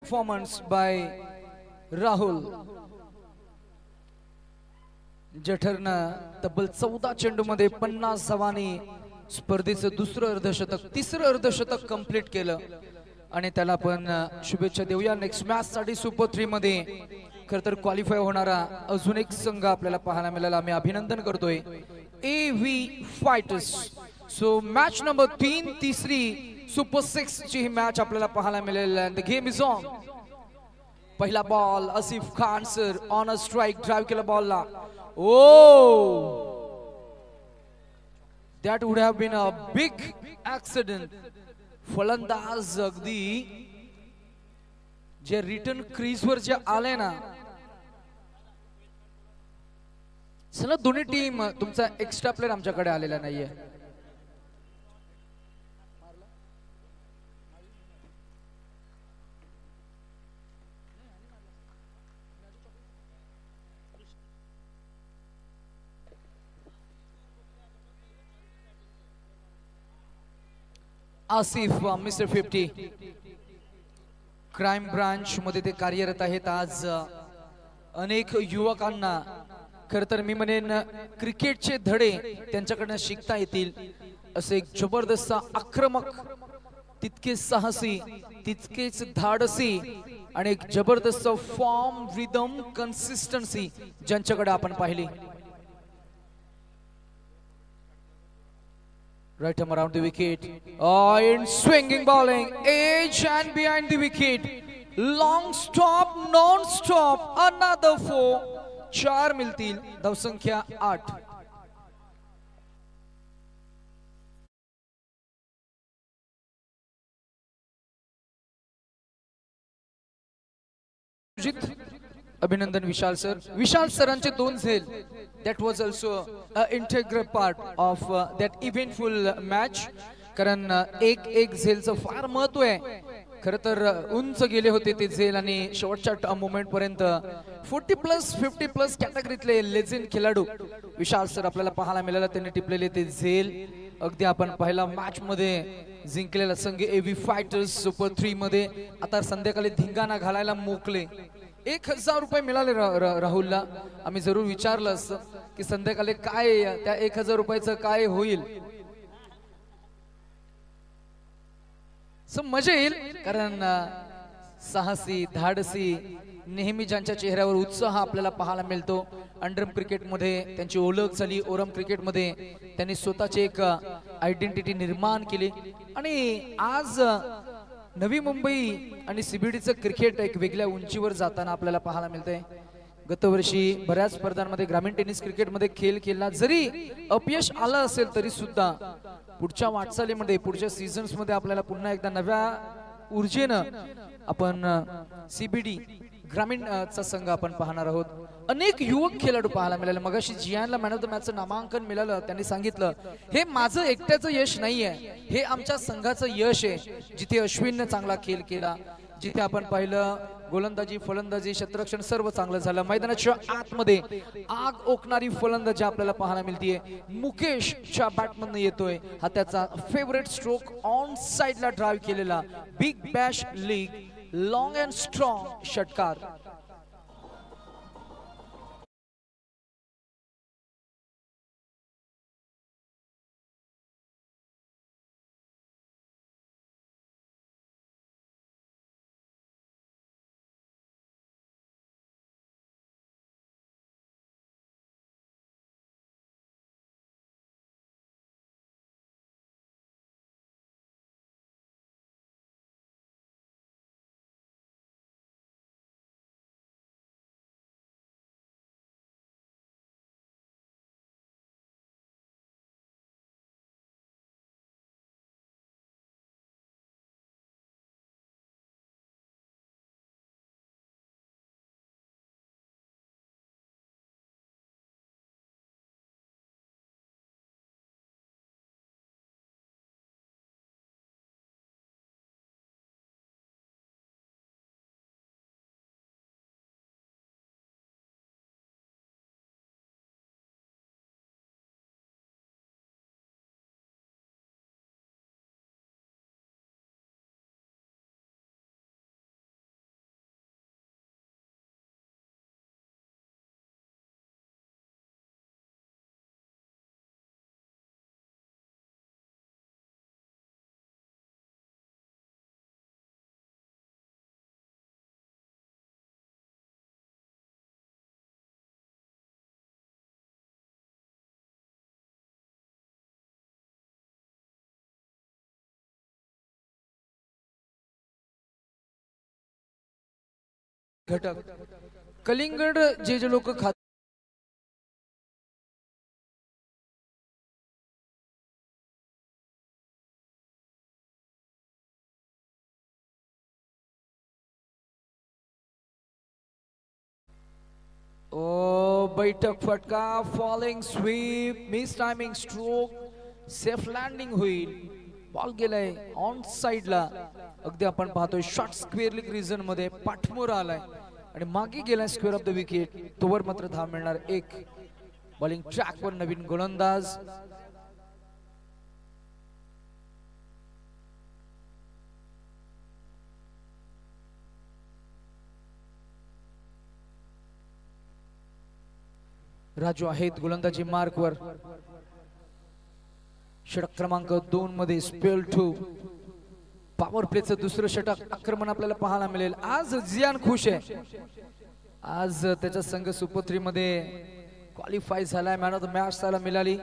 performance by Rahul. जठरनं तब्बल 14 चेंडूमध्ये 50 धावांनी स्पर्धेचं दुसरं अर्धशतक तिसरं अर्धशतक कंप्लीट केलं आणि त्याला आपण शुभेच्छा देऊया. नेक्स्ट मॅच साठी सुपर 3 मध्ये खरं तर क्वालिफाय होणारा अजून एक संघ आपल्याला पाहायला मिळाला. आम्ही अभिनंदन करतोय AV fighters. So match number 3 तिसरी सुपर 6 ची ही मॅच आपल्याला पाहायला मिळेल. The game is on. पहिला ball Asif Khan sir on a strike drive केला बॉलला. That would have been a big accident. फलंदाज अगदी जे रिटर्न क्रीज वर जे आले ना, चला दोन्ही टीम तुमचा एक्स्ट्रा प्लेयर आमच्याकडे आलेला नाहीये. आसिफ मिस्टर 50 क्राइम ब्रांच मध्ये ते कार्यरत आहेत. आज अनेक युवकांना खर तर मी म्हणेन क्रिकेटचे धडे त्यांच्याकडनं शिकता येतील. असे एक जबरदस्त आक्रमक, तितकेच साहसी, तितकेच धाडसी आणि एक जबरदस्त फॉर्म, रिदम, कन्सिस्टन्सी ज्यांच्याकडे आपण पाहिली. Right arm around the wicket. In swinging bowling, edge and behind the wicket. Long stop, non-stop. Another 4. 4 मिळतील. धावसंख्या 8. अभिनंदन विशाल सर. विशाल सरांचे 2 झेल. That was also an integral part of that eventful match. कारण एक झेलचं फार महत्व आहे. खरं तर उंच गेले होते ते झेल आणि शेवटच्या मोमेंट पर्यंत 40+ 50+ कॅटेगरीतले लेजेंड खेळाडू विशाल सर आपल्याला पाहायला मिळाला. त्यांनी टिपलेले ते झेल अगदी आपण पहिला मॅच मध्ये जिंकलेला संघ AV फायटर्स सुपर 3 मध्ये आता संध्याकाळी धिंगाणा घालायला मोकले. 1000 रुपये मिळाले राहुलला. आम्ही जरूर विचारलं असतं की संध्याकाळी काय त्या 1000 रुपयाचं काय होईल. मजा येईल कारण साहसी, धाडसी, नेहमी ज्यांच्या चेहऱ्यावर उत्साह आपल्याला पाहायला मिळतो. अंडरम क्रिकेट मध्ये त्यांची ओळख झाली. ओरम क्रिकेट मध्ये त्यांनी स्वतःची एक आयडेंटिटी निर्माण केली आणि आज नवी मुंबई आणि CBDचं क्रिकेट एक वेगळ्या उंचीवर जाताना आपल्याला पाहायला मिळतंय. गतवर्षी बऱ्याच स्पर्धांमध्ये ग्रामीण टेनिस क्रिकेटमध्ये खेळ केला. जरी अपयश आलं असेल तरी सुद्धा पुढच्या वाटचालीमध्ये, पुढच्या सीझन्स मध्ये आपल्याला पुन्हा एकदा नव्या ऊर्जेनं आपण CBD ग्रामीणचा संघ आपण पाहणार आहोत. अनेक युवक खेळाडू पाहायला मिळाले. मगाशी जियानला मॅन ऑफ द मॅचचं नामांकन मिळालं. त्यांनी सांगितलं हे माझं एकट्याचं यश नाहीये, हे आमच्या संघाचं यश आहे. जिथे अश्विनने चांगला खेळ केला, जिथे आपण पाहिलं गोलंदाजी, फलंदाजी, क्षेत्ररक्षण सर्व चांगलं झालं. मैदानाच्या आतमध्ये आग ओकणारी फलंदाजी आपल्याला पाहायला मिळतेय. मुकेशच्या बॅटमधून येतोय हा त्याचा फेवरेट स्ट्रोक. ऑन साइडला ड्राइव्ह केलेला big Bash league long and strong षटकार. घटक. कलिंगड जे जे लोक खात बैठक फटका, falling sweep, miss timing stroke, safe landing होईल. बॉल गेलाय ऑन साइडला. अगदी आपण पाहतोय शॉट स्क्वेअर लीग रिजन मध्ये पाठमोर आलाय आणि मागे गेलाय स्क्वेअर ऑफ द विकेट. तोवर मात्र धाव मिळणार एक. बॉलिंग ट्रॅक वर नवीन गोलंदाज. राजू आहेत गोलंदाजी मार्कवर. षटक क्रमांक 2 मध्ये स्पेल 2. पॉवर प्लेचं दुसरं षटक आक्रमण आपल्याला पाहायला मिळेल. आज जियान खुश आहे. आज त्याचा संघ सुपर 3 मध्ये क्वालिफाय झालाय. मॅन ऑफ द मॅच त्याला मिळाली.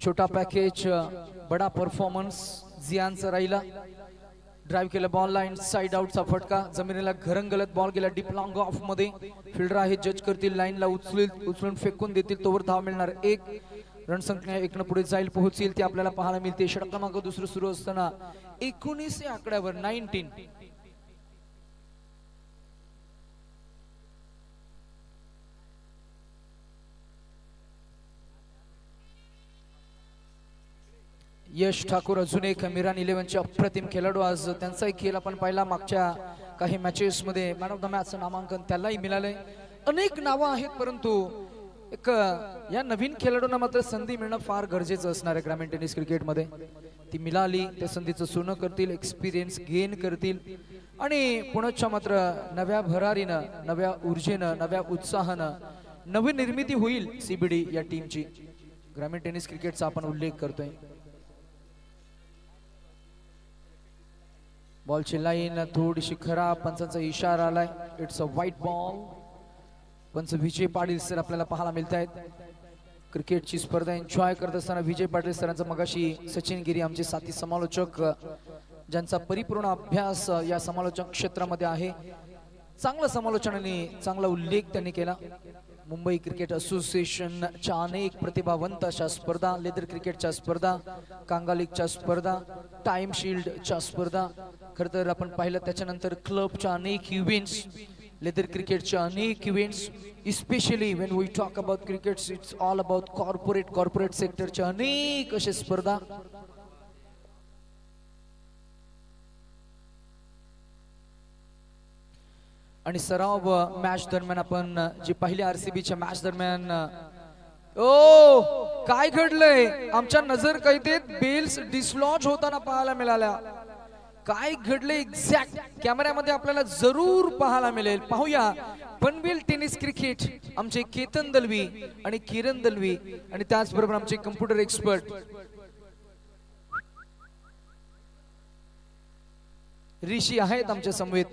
छोटा पॅकेज, बडा परफॉर्मन्स जियानचा राहिला. ड्राइव्ह केला बॉल लाईन साइड आउटचा फटका. जमिनीला घरंगलत बॉल गेला डीप लॉंग ऑफ मध्ये. फिल्डर आहे जज करतील, लाईनला उचलून फेकून देतील. तोवर धाव मिळणार एक. रणसंख्या 1 न पुढे जाईल पोहोचेल ते आपल्याला पाहायला मिळते. षटक क्रमांक दुसरं सुरू असताना 19 या आकड्यावर 19. यश ठाकूर अजून एक मिरान 11चे अप्रतिम खेळाडू. आज त्यांचाही खेळ आपण पाहिला. मागच्या काही मॅचेस मध्ये मॅन ऑफ द मॅचचं नामांकन त्यालाही मिळालंय. अनेक नावं आहेत परंतु एक या नवीन खेळाडूंना मात्र संधी मिळणं फार गरजेचं असणार आहे ग्रामीण टेनिस क्रिकेटमध्ये. ती मिळाली, त्या संधीचं सोनं करतील, एक्सपिरियन्स गेन करतील आणि पुण्याच्या मात्र नव्या भरारीनं, नव्या ऊर्जेनं, नव्या उत्साहानं नवी निर्मिती होईल सीबीडी या टीमची. ग्रामीण टेनिस क्रिकेटचा आपण उल्लेख करतोय. बॉलची लाईन थोडीशी खराब. पंचांचा इशारा आलाय. It's a white ball. पंच विजय पाटील सर आपल्याला पाहायला मिळत आहेत. क्रिकेटची स्पर्धा एन्जॉय करत असताना विजय पाटील सरांचा मगाशी सचिन गिरी आमचे साथी समालोचक, ज्यांचा परिपूर्ण अभ्यास या समालोचक क्षेत्रामध्ये आहे, चांगलं समालोचन आणि चांगला उल्लेख त्यांनी केला. मुंबई क्रिकेट असोसिएशनच्या अनेक प्रतिभावंत अशा स्पर्धा, लेदर क्रिकेटच्या स्पर्धा, कांगा लीगच्या स्पर्धा, टाइम शील्डच्या स्पर्धा, खरं तर आपण पाहिलं त्याच्यानंतर क्लबच्या अनेक इव्हेंट्स, लेदर क्रिकेटच्या अनेक events, especially when we talk about cricket it's all about corporate सेक्टरच्या अनेक अशा स्पर्धा. आणि सराव मॅच दरम्यान आपण जी पहिली आरसीबीच्या मॅच दरम्यान काय घडलंय, आमच्या नजर कैदेत बेल्स डिसलॉज होताना पाहायला मिळाल्या. काय घडले एक्झॅक्ट कॅमेऱ्यामध्ये आपल्याला जरूर पाहायला मिळेल. पाहूया. पनवेल टेनिस क्रिकेट आमचे केतन दलवी आणि किरण दलवी आणि त्याचबरोबर आमचे कम्प्युटर एक्सपर्ट ऋषी आहेत आमच्या समवेत.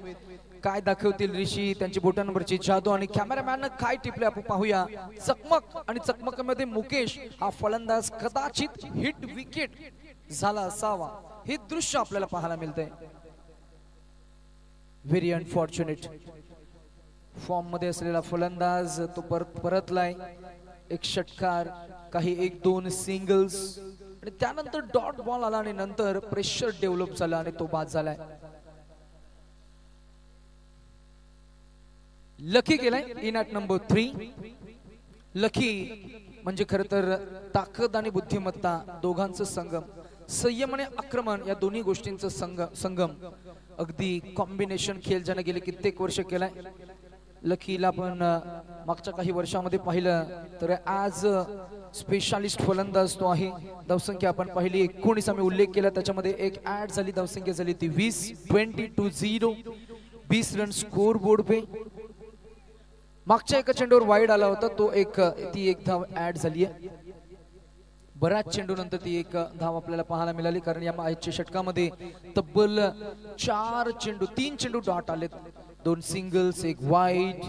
काय दाखवतील ऋषी, त्यांची बोटांवरची जादू आणि कॅमेरामॅन काय टिपले आपण पाहूया. चकमक आणि चकमकीमध्ये मुकेश हा फलंदाज कदाचित हिट विकेट झाला असावा, हे दृश्य आपल्याला पाहायला मिळतंय. Very unfortunate. फॉर्म मध्ये असलेला फलंदाज तो परतलाय. एक षटकार, काही 1-2 सिंगल्स आणि त्यानंतर डॉट बॉल आला आणि नंतर प्रेशर डेव्हलप झाला आणि तो बाद झालाय. लकी गेलाय इन ॲट नंबर 3. लकी म्हणजे खरं तर ताकद आणि बुद्धिमत्ता दोघांचं संगम, संयम आणि आक्रमण या दोन्ही गोष्टींचं संगम, अगदी कॉम्बिनेशन खेळ ज्याने गेले कित्येक वर्ष केलाय. लकीला आपण मागच्या काही वर्षामध्ये पाहिलं तर आज स्पेशालिस्ट फलंदाज तो आहे. धावसंख्या आपण पहिली 19 आम्ही उल्लेख केला, त्याच्यामध्ये एक ऍड झाली, धावसंख्या झाली ती 20. 20-0 20 रन स्कोर बोर्ड पे. मागच्या एका चेंडूवर वाईड आला होता, तो ती एक धाव ऍड झाली आहे. बऱ्याच चेंडू नंतर ती एक धाव आपल्याला पाहायला मिळाली, कारण या मॅचच्या षटकामध्ये तब्बल 3 चेंडू डॉट आलेत, 2 singles, 1 wide.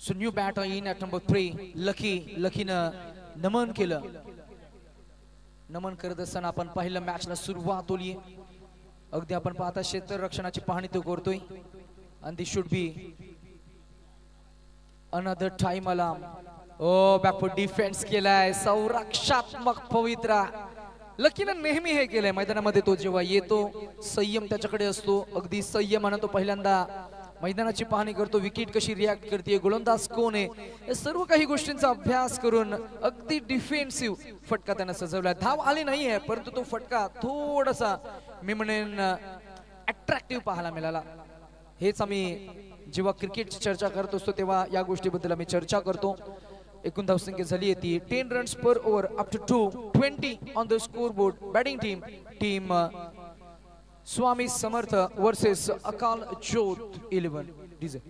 So new batter in at number 3 लकीनं नमन केलं. नमन करत असताना आपण पहिल्या मॅचला सुरुवात होली. अगदी आपण पाहता क्षेत्ररक्षणाची पाहणी तो करतोय. and this should be another time alarm. Back foot defence केलाय, संरक्षात्मक पवित्रा. लकीनं नेहमी हे केलंय मैदानामध्ये. तो जेव्हा येतो संयम त्याच्याकडे असतो, अगदी संयमानं तो पहिल्यांदा मैदानाची पाहणी करतो. विकेट कशी रिॲक्ट करते, गोलंदाज कोण आहे, या सर्व काही गोष्टींचा अभ्यास करून अगदी डिफेन्सिव्ह फटका त्यानं सजवला. धाव आली नाहीये, परंतु तो फटका थोडासा मी म्हणेन अट्रॅक्टिव्ह पाहायला मिळाला. हेच आम्ही जेव्हा क्रिकेटची चर्चा करत असतो तेव्हा या गोष्टीबद्दल आम्ही चर्चा करतो. एकूण धावसंख्या झाली आहे ती 10 runs per over up to 20 on the score board. Batting team Swami Samarth versus Akal Jyot 11 DJ.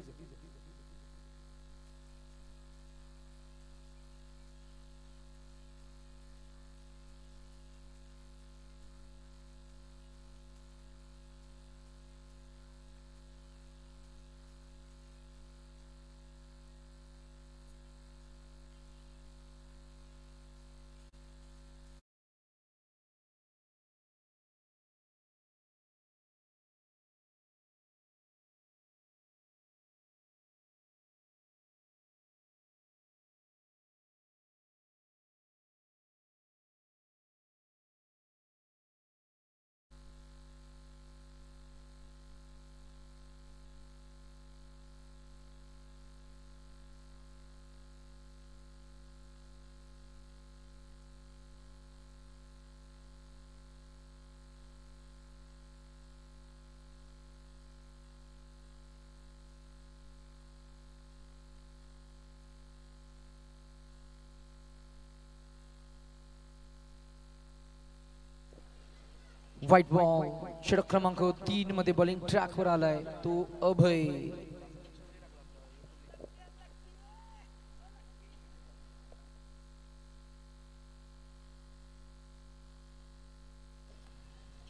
White ball षटक क्रमांक 3 मध्ये बॉलिंग ट्रॅक वर आलाय तो अभय.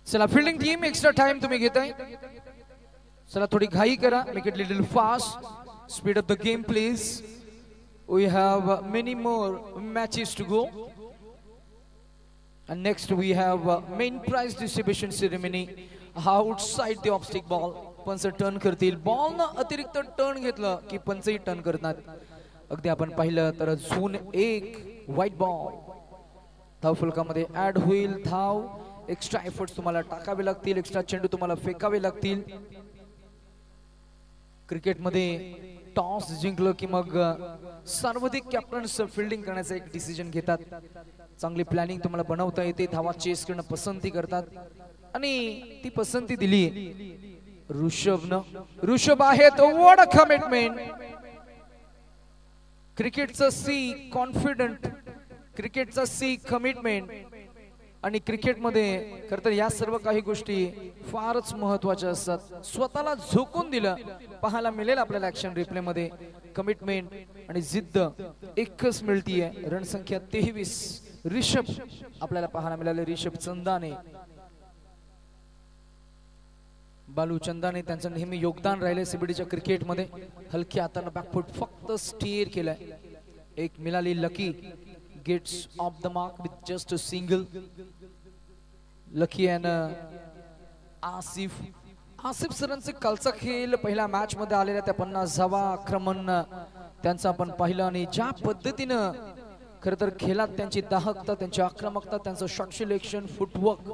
चला फिल्डिंग टीम एक्स्ट्रा टाइम तुम्ही घेताय. चला थोडी घाई करा. Make it little fast. Speed up the game please. We have many more matches to go. And next we have main prize distribution ceremony outside the off stick ball. पंच turn करतील. Ball न अतिरिक्त turn घेतलं की पंचही turn करतात. अगदी आपण पाहिलं तर झोन 1 व्हाईट बॉल धाव फलकामध्ये ऍड होईल. धाव एक्स्ट्रा एफर्ट्स तुम्हाला टाकावे लागतील, एक्स्ट्रा चेंडू तुम्हाला फेकावे लागतील. क्रिकेटमध्ये टॉस जिंकलं की मग सर्वाधिक कॅप्टन्स फिल्डिंग करण्याचा एक डिसिजन घेतात. चांगली प्लॅनिंग तुम्हाला बनवता येते. धावा चेस करणं पसंती करतात आणि ती पसंती दिली ऋषभनं. ऋषभ आहे तो व्हॉट अ कमिटमेंट. क्रिकेटचं सी कॉन्फिडंट, क्रिकेटचा सी कमिटमेंट. आणि क्रिकेटमध्ये खरं तर या सर्व काही गोष्टी फारच महत्वाच्या असतात. स्वतःला झोकून दिलं पाहायला मिळेल आपल्याला ऍक्शन रिप्ले मध्ये. कमिटमेंट आणि जिद्द एकच मिळतीये. रणसंख्या 23. ऋषभ आपल्याला पाहायला मिळाले. ऋषभ चंदाने, बालू चंदाने त्यांचं नेहमी योगदान राहिले सीबीडीच्या क्रिकेटमध्ये. हलक्या हाताने बॅकफुट फक्त स्टीअर केलाय. एक मिळाली lucky gets off the mark with just a single. Lucky and Asif सरांचे कालचा खेळ पहिल्या मॅच मध्ये आलेल्या त्या 50वा आक्रमण त्यांचा आपण पाहिलं. आणि ज्या पद्धतीनं खरं तर खेळात त्यांची दाहकता, त्यांची आक्रमकता, त्यांचं शॉट सिलेक्शन, फुटवर्क,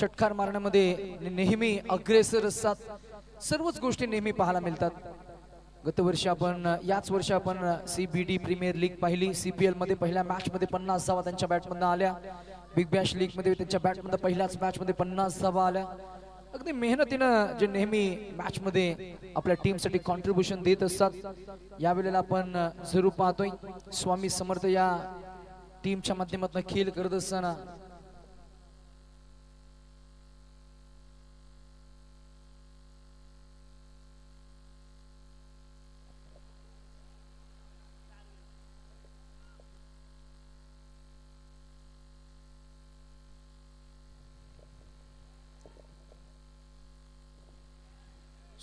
षटकार मारण्यामध्ये नेहमी अग्रेसर असतात. सर्वच गोष्टी नेहमी पाहायला मिळतात. गत वर्षी आपण याच वर्षी आपण सीबीडी प्रीमियर लीग पाहिली. सीपीएल मध्ये पहिल्या मॅच मध्ये 50 धावा त्यांच्या बॅटमधून आल्या. बिग बॅश लीग मध्ये त्यांच्या बॅटमधून पहिल्याच मॅच मध्ये 50 धावा आल्या. अगदी मेहनतीनं जे नेहमी मॅच मध्ये आपल्या टीम साठी कॉन्ट्रीब्युशन देत असतात. यावेळेला आपण जरूर पाहतोय स्वामी समर्थ या टीमच्या माध्यमातून खेळ करत असताना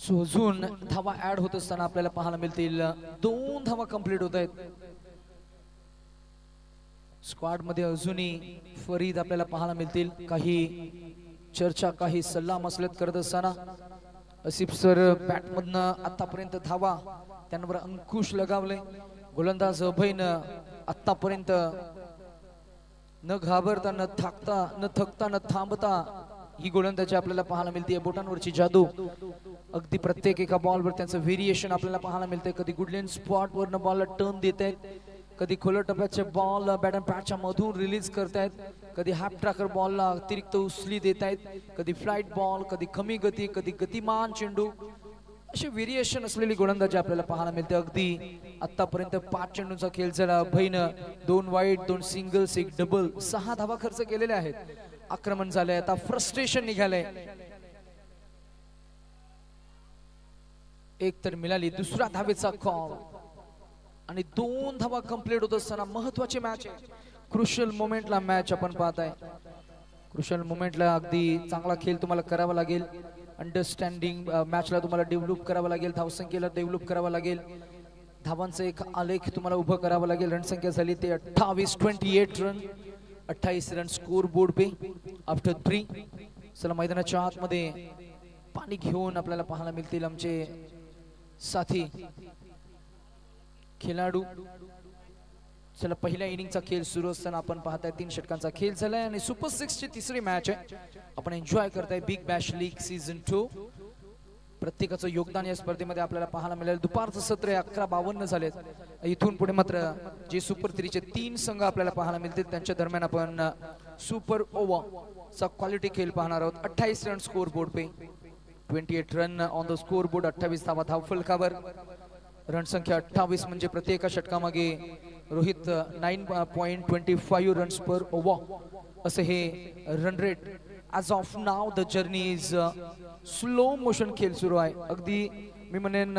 सो अजून धावा ऍड होत असताना आपल्याला पाहायला मिळतील 2 धावा कंप्लीट होत आहेत. स्क्वॉड मध्ये अजूनही फरीद आपल्याला पाहायला मिळतील. काही चर्चा काही सल्ला मसलत करत असताना आसिफ सर बॅट मधनं आतापर्यंत धावा त्यांवर अंकुश लगावले. गोलंदाज अभयनं आतापर्यंत न घाबरता न थकता न थांबता ही गोलंदाजी आपल्याला पाहायला मिळते. बोटांवरची जादू अगदी प्रत्येक एका बॉलवर त्यांचं व्हेरिएशन आपल्याला पाहायला मिळते. कधी गुडलेन स्पॉट वरनं बॉलला टर्न देत आहेत, कधी खोल टप्प्याचे बॉल बॅट अँड पॅडच्या मधून रिलीज करतायत, कधी हाफ ट्रॅकर बॉलला अतिरिक्त उचली देत आहेत, कधी फ्लाइट बॉल, कधी कमी गती, कधी गतिमान चेंडू, असे व्हेरिएशन असलेली गोलंदाजी आपल्याला पाहायला मिळते. अगदी आतापर्यंत 5 चेंडूंचा खेळ झाला. अभयनं 2 वाईड 2 सिंगल्स 1 डबल 6 धावा खर्च केलेले आहेत. आक्रमण झालंय, आता फ्रस्ट्रेशन निघालंय. एक तर मिळाली दुसरा धावेचा कॉल आणि 2 धावा कंप्लीट होत असताना महत्वाची मॅच आहे. क्रुशियल मोमेंटला मॅच आपण पाहताय. क्रुशियल मोमेंटला अगदी चांगला खेळ तुम्हाला करावा लागेल. अंडरस्टँडिंग मॅचला तुम्हाला डेव्हलप करावं लागेल. धावसंख्येला डेव्हलप करावं लागेल. धावांचा एक आलेख तुम्हाला उभं करावं लागेल. रणसंख्या झाली ते 28 रन, 28 रन स्कोर बोर्ड पे आफ्टर 3. चला मैदानाच्या आतमध्ये पाणी घेऊन आपल्याला पाहायला मिळतील आमचे साथी खेळाडू. चला पहिल्या इनिंगचा खेळ सुरू असताना आपण पाहताय 3 षटकांचा खेळ झालाय आणि सुपर 6 ची तिसरी मॅच आहे. आपण एन्जॉय करताय बिग बॅश लीग सीझन 2. प्रत्येकाचं योगदान या स्पर्धेमध्ये आपल्याला पाहायला मिळेल. दुपारचं सत्र 11:52 झालेत. इथून पुढे मात्र जे सुपर 3 चे 3 संघ आपल्याला पाहायला मिळतील त्यांच्या दरम्यान आपण सुपर ओव्हर चा क्वालिटी खेळ पाहणार आहोत. 28 run score board pay, 28 run on the score board, 28 धावा धावफलकावर. रणसंख्या 28 म्हणजे प्रत्येक षटकामागे रोहित 9.25 रन्स पर ओव्हर असं हे run rate. As of now the journey is slow motion खेळ सुरू आहे. अगदी मी म्हणेन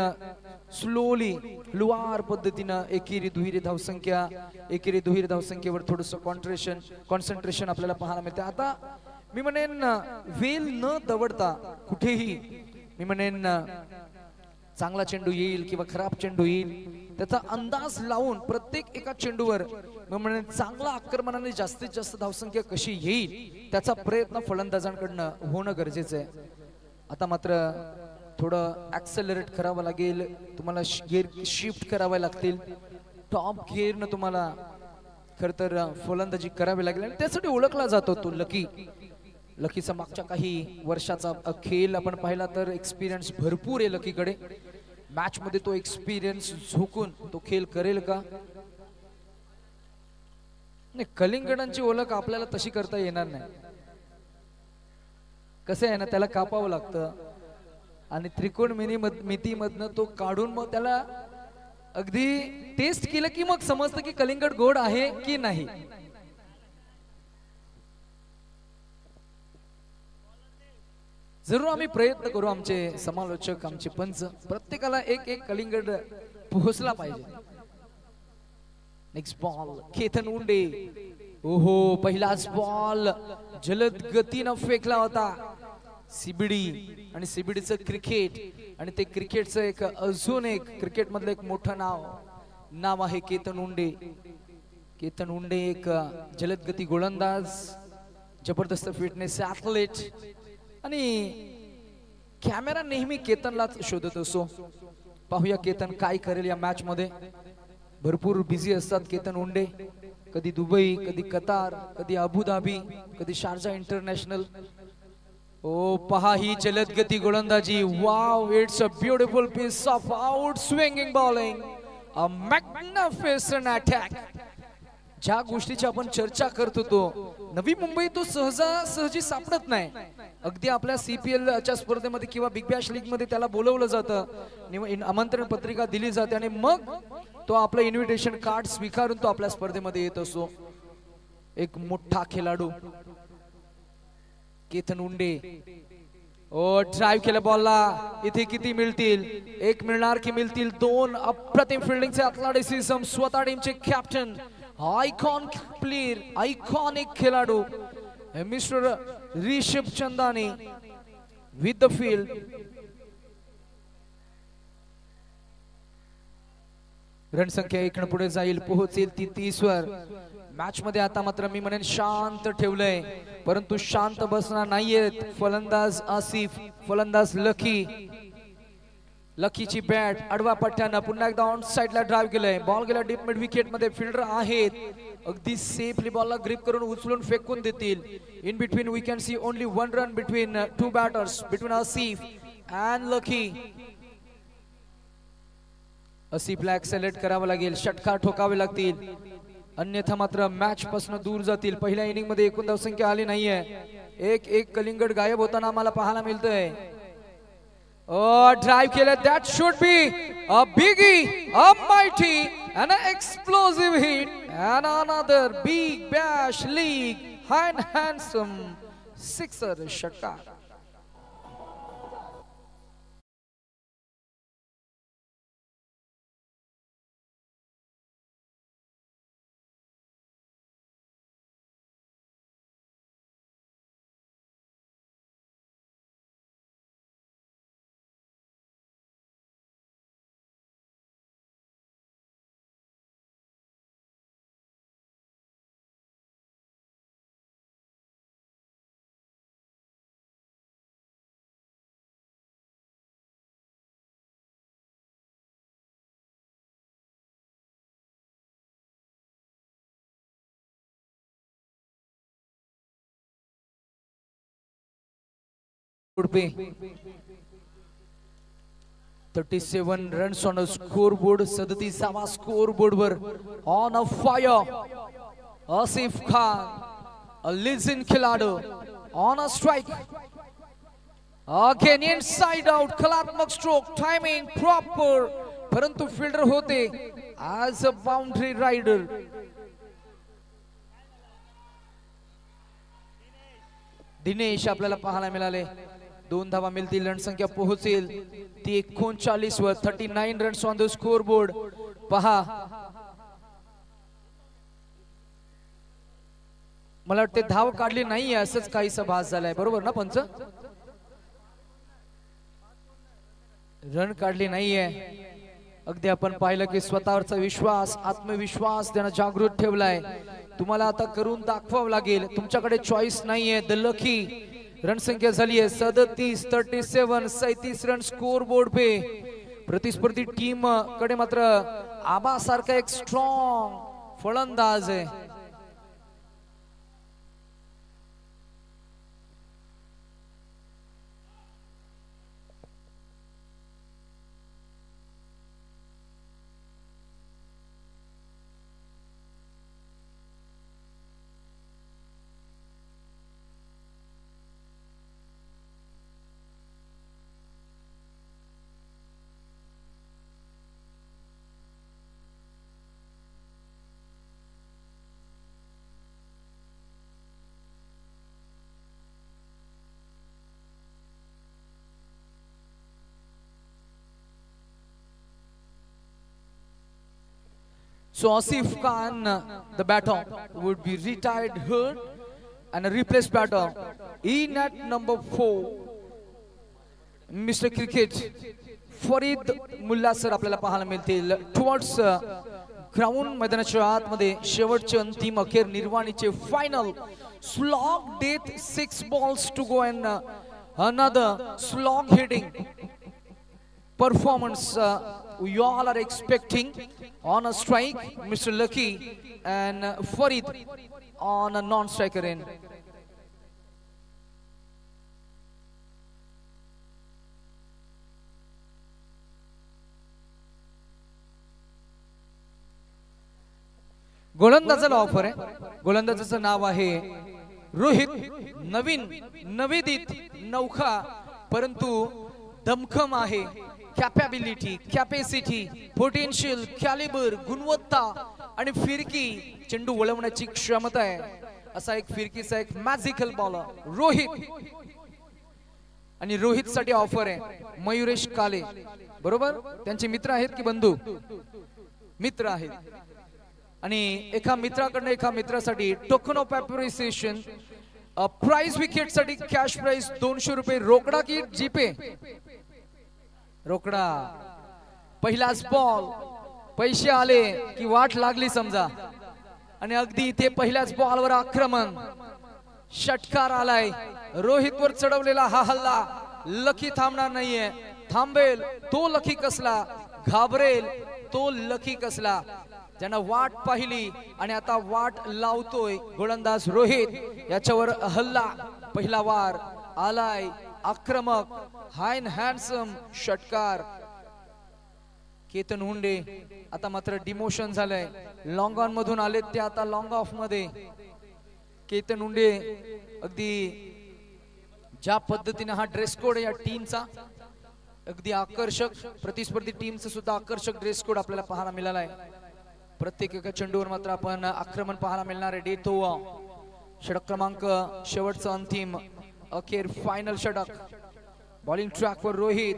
स्लोली लुवार पद्धतीनं एकेरी दुहेरी धावसंख्येवर थोडंसं कॉन्सन्ट्रेशन आपल्याला पाहायला मिळते. आता मी म्हणेन वेल न दवडता कुठेही मी म्हणेन चांगला चेंडू येईल किंवा खराब चेंडू येईल त्याचा अंदाज लावून प्रत्येक एका चेंडूवर म्हणजे चांगला आक्रमणाने जास्तीत जास्त धावसंख्या कशी येईल त्याचा प्रयत्न फलंदाजांकडनं होणं गरजेचं आहे. आता मात्र थोडं ऍक्सेलरेट करावं लागेल तुम्हाला, गिअर शिफ्ट करावे लागतील. टॉप गिअरनं तुम्हाला खर तर फलंदाजी करावी लागेल आणि त्यासाठी ओळखला जातो तो लकीचा मागच्या काही वर्षाचा खेळ आपण पाहिला तर एक्सपिरियन्स भरपूर आहे लकीकडे. मॅच मध्ये तो एक्सपिरियन्स झोकून तो खेळ करेल का? नाही, कलिंगडांची ओळख आपल्याला तशी करता येणार नाही. कसं आहे ना, त्याला कापावं लागतं आणि त्रिकोण मितीमधनं तो काढून मग त्याला अगदी टेस्ट केलं की मग समजतं की कलिंगड गोड आहे की नाही. जरूर आम्ही प्रयत्न करू, आमचे समालोचक आमचे पंच प्रत्येकाला एक एक कलिंगड पोहोचला पाहिजे. नेक्स्ट बॉल केतन उंडे. ओहो, पहिलाच बॉल जलद गतीनं फेकला होता. सीबीडी आणि सीबीडीचं क्रिकेट आणि ते क्रिकेटचं एक अजून एक क्रिकेट मधलं एक मोठं नाव आहे केतन उंडे. केतन उंडे एक जलद गती गोलंदाज, जबरदस्त फिटनेस ॲथलीट आणि कॅमेरा नेहमी केतनलाच शोधत असो. पाहूया केतन काय करेल या मॅच मध्ये. भरपूर बिझी असतात केतन उंडे, कधी दुबई, कधी कतार, कधी अबुधाबी, कधी शारजा इंटरनॅशनल. ओ पहा ही जलद गती गोलंदाजी. Wow, it's a beautiful piece of out swinging bowling, a magnificent attack. ज्या गोष्टीची आपण चर्चा करत होतो, नवी मुंबई तो सहजी सापडत नाही. अगदी आपल्या CPL च्या स्पर्धेमध्ये किंवा बिग बॅश लीग मध्ये त्याला बोलवलं जातं, आमंत्रण पत्रिका दिली जाते आणि मग तो आपलं इन्व्हिटेशन कार्ड स्वीकारून तो आपल्या स्पर्धेमध्ये येत असतो. एक मोठा खेळाडू केतन उंडे. ओ ड्राइव्ह केल्या बॉलला. इथे किती मिळतील? एक मिळणार की मिळतील दोन? अप्रतिम फिल्डिंगचे ॲथलेटिसिझम, स्वतः टीमचे कॅप्टन, आयकॉन प्लेयर, आयकॉनिक खेळाडू mister Rishabh Chandani with the field. रणसंख्या 1 पुढे जाईल, पोहोचेल ती 30 वर. मॅच मध्ये आता मात्र मी म्हणेन शांत ठेवलंय, परंतु शांत बसणार नाहीयेत फलंदाज आसिफ, फलंदाज लकीची बॅट आडवा पट्ट्यानं पुन्हा एकदा ऑन साइडला ड्राइव्ह केलंय. बॉल गेला डीप मिड विकेट मध्ये. फिल्डर आहेत, अगदी सेफली बॉलला ग्रिप करून उचलून फेकून देतील. In between we can see only 1 run between 2 batters, between Asif and Lucky. आसिफला एक्सेलेट करावं लागेल, षटकार ठोकावे लागतील, अन्यथा मात्र मॅच पासून दूर जातील. पहिल्या इनिंग मध्ये एकूण धावसंख्या आली नाहीये. एक कलिंगड गायब होताना आम्हाला पाहायला मिळतंय. ड्राइव केलं, that should be a biggie, a mighty and an explosive hit and another big bash league and handsome sixer षटकार. would be 37 runs on a scoreboard. 37वा scoreboard वर on a fire. Asif Khan, a legend खिलाडू, on a strike. Again inside out, कलात्मक stroke, timing proper. परंतु fielder होते as a boundary rider. Dinesh आपल्याला पाहायला मिळाले. 2 धावा मिळतील, रणसंख्या पोहोचेल ती 39 वर. 39 रन्स ऑन द स्कोरबोर्ड. पहा, मला वाटते धाव काढली नाहीये असंच काहीसा भास झालाय, बरोबर ना पंच? रन काढली नाहीये. अगदी आपण पाहिलं की स्वतःवरचा विश्वास, आत्मविश्वास त्यानं जागृत ठेवलाय. तुम्हाला आता करून दाखवावं लागेल, तुमच्याकडे चॉईस नाहीये. द लकी रणसंख्या झाली आहे 37, 37 रन स्कोर बोर्ड पे. प्रतिस्पर्धी टीम कडे मात्र आबा सारखा एक स्ट्रॉंग फलंदाज आहे. So Asif Khan, the batter, would be retired here, and a replaced batter in at number 4, Mr. Cricket Farid Mulla sir आपल्याला पाहायला मिळतील. टुवर्ड्स ग्राउंड मैदानाच्या आतमध्ये शेवटचे अंतिम अखेर निर्वाणीचे final slog death. 6 balls to go and another slog hitting performance we all are expecting. On a strike, Mr. Lucky and Farid on a non-striker end. गोलंदाजाला ऑफर आहे. गोलंदाजाचं नाव आहे रोहित. नवीन नवेदित नौखा, परंतु दमखम आहे. कॅपॅबिलिटी, कॅपॅसिटी, पोटेन्शियल, कॅलिबर, गुणवत्ता आणि फिरकी, चेंडू वळवण्याची क्षमता आहे असा एक फिरकीचा एक मॅजिकल बॉलर रोहित. आणि रोहित साठी ऑफर आहे मयुरेश काले, बरोबर? त्यांचे मित्र आहेत की बंधू? मित्र आहेत. आणि एका मित्राकडनं एका मित्रासाठी token of appreciation, prize wicket साठी कॅश प्राइज 200 रुपये, रोकडा की जीपे? रोकडा. पहिलाच बॉल पैसे आले की वाट लागली समजा. आणि अगदी इथे पहिल्याच बॉलवर आक्रमण. षटकार आलाय. रोहितवर चढवलेला हा हल्ला लकी थांबणार नाहीये. थांबेल तो लकी कसला, घाबरेल तो लकी कसला. ज्यानं वाट पाहिली आणि आता वाट लावतोय गोलंदाज रोहित. याच्यावर हल्ला. पहिला वार आलाय. आक्रमक हाय हँडसम षटकार. केतन हुंडे आता मात्र डिमोशन झालंय. लॉंग ऑन मधून आले ते आता लॉंग ऑफ मध्ये. केतन हुंडे अगदी ज्या पद्धतीने हा ड्रेस कोड या टीमचा अगदी आकर्षक, प्रतिस्पर्धी टीमचा सुद्धा आकर्षक ड्रेस कोड आपल्याला पाहायला मिळाला आहे. प्रत्येक एका चेंडूवर मात्र आपण आक्रमण पाहायला मिळणार आहे. Death over. षटक क्रमांक शेवटचा अंतिम अखेर फायनल षटक. बॉलिंग ट्रॅकवर रोहित.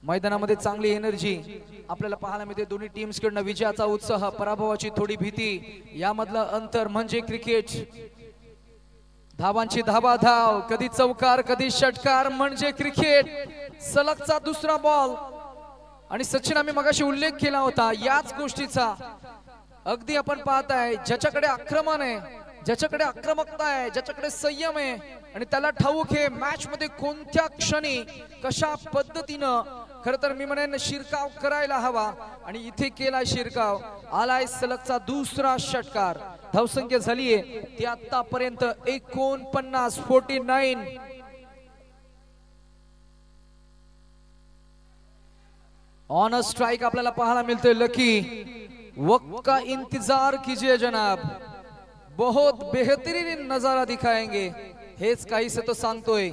मैदानामध्ये चांगली एनर्जी आपल्याला पाहायला मिळते. दोन्ही टीम्स कडनं विजयाचा उत्साह, पराभवाची थोडी भीती. यामधलं अंतर म्हणजे क्रिकेट. धावांची धावाधाव, कधी चौकार कधी षटकार म्हणजे क्रिकेट. सलगचा दुसरा बॉल. आणि सचिन, आम्ही मगाशी उल्लेख केला होता याच गोष्टीचा. अगदी आपण पाहताय ज्याच्याकडे आक्रमण आहे, ज्याच्याकडे आक्रमकता आहे, ज्याच्याकडे संयम आहे आणि त्याला ठाऊक आहे मॅच मध्ये कोणत्या क्षणी कशा पद्धतीनं खर तर मी म्हणेन शिरकाव करायला हवा. आणि इथे केलाय शिरकाव. आलाय सलगचा दुसरा षटकार. धावसंख्या झालीये ती आतापर्यंत 49. ऑन अ स्ट्राइक आपल्याला पाहायला मिळतोय लकी. वक्त का इंतजार कीजिए जनाब, बहुत बेहतरीन नजारा दिखाएंगे. हेच काहीच तो सांगतोय.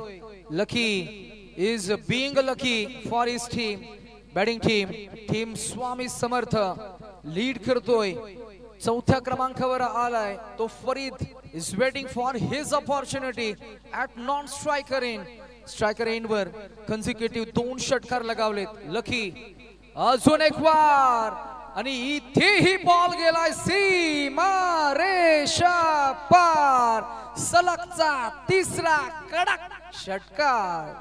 Lucky is being lucky for his team. Batting team Swami Samarth lead करतोय. चौथ्या क्रमांकावर आलाय तो Farid. Is waiting for his opportunity at non striker end. Striker end वर कन्सिक्युटिव्ह 2 षटकार लगावलेत. लकी अजून एक वार आणि इथेही बॉल गेलाय सीमा रेषा पार. सलगचा तिसरा कडक षटकार.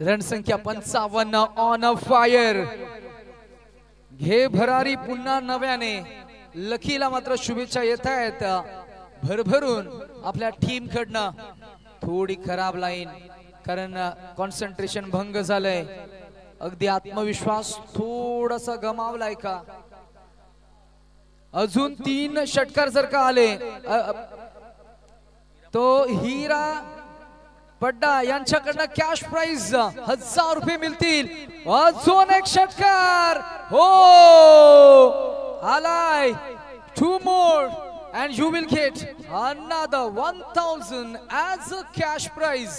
रणसंख्या 55 ऑन अ फायर. घे भरारी पुन्हा नव्याने. लकीला मात्र शुभेच्छा येत आहेत भरभरून आपल्या टीम कडनं. थोडी खराब लाईन कारण कॉन्सन्ट्रेशन भंग झालंय. अगदी आत्मविश्वास थोडासा गमावलाय का. अजून 3 षटकार जर का आले तो हीरा पड्डा यांच्याकडनं कॅश प्राइज 1000 रुपये मिळतील. अजून एक षटकार हो आलाय. 2 more and you will get another 1000 as a cash prize.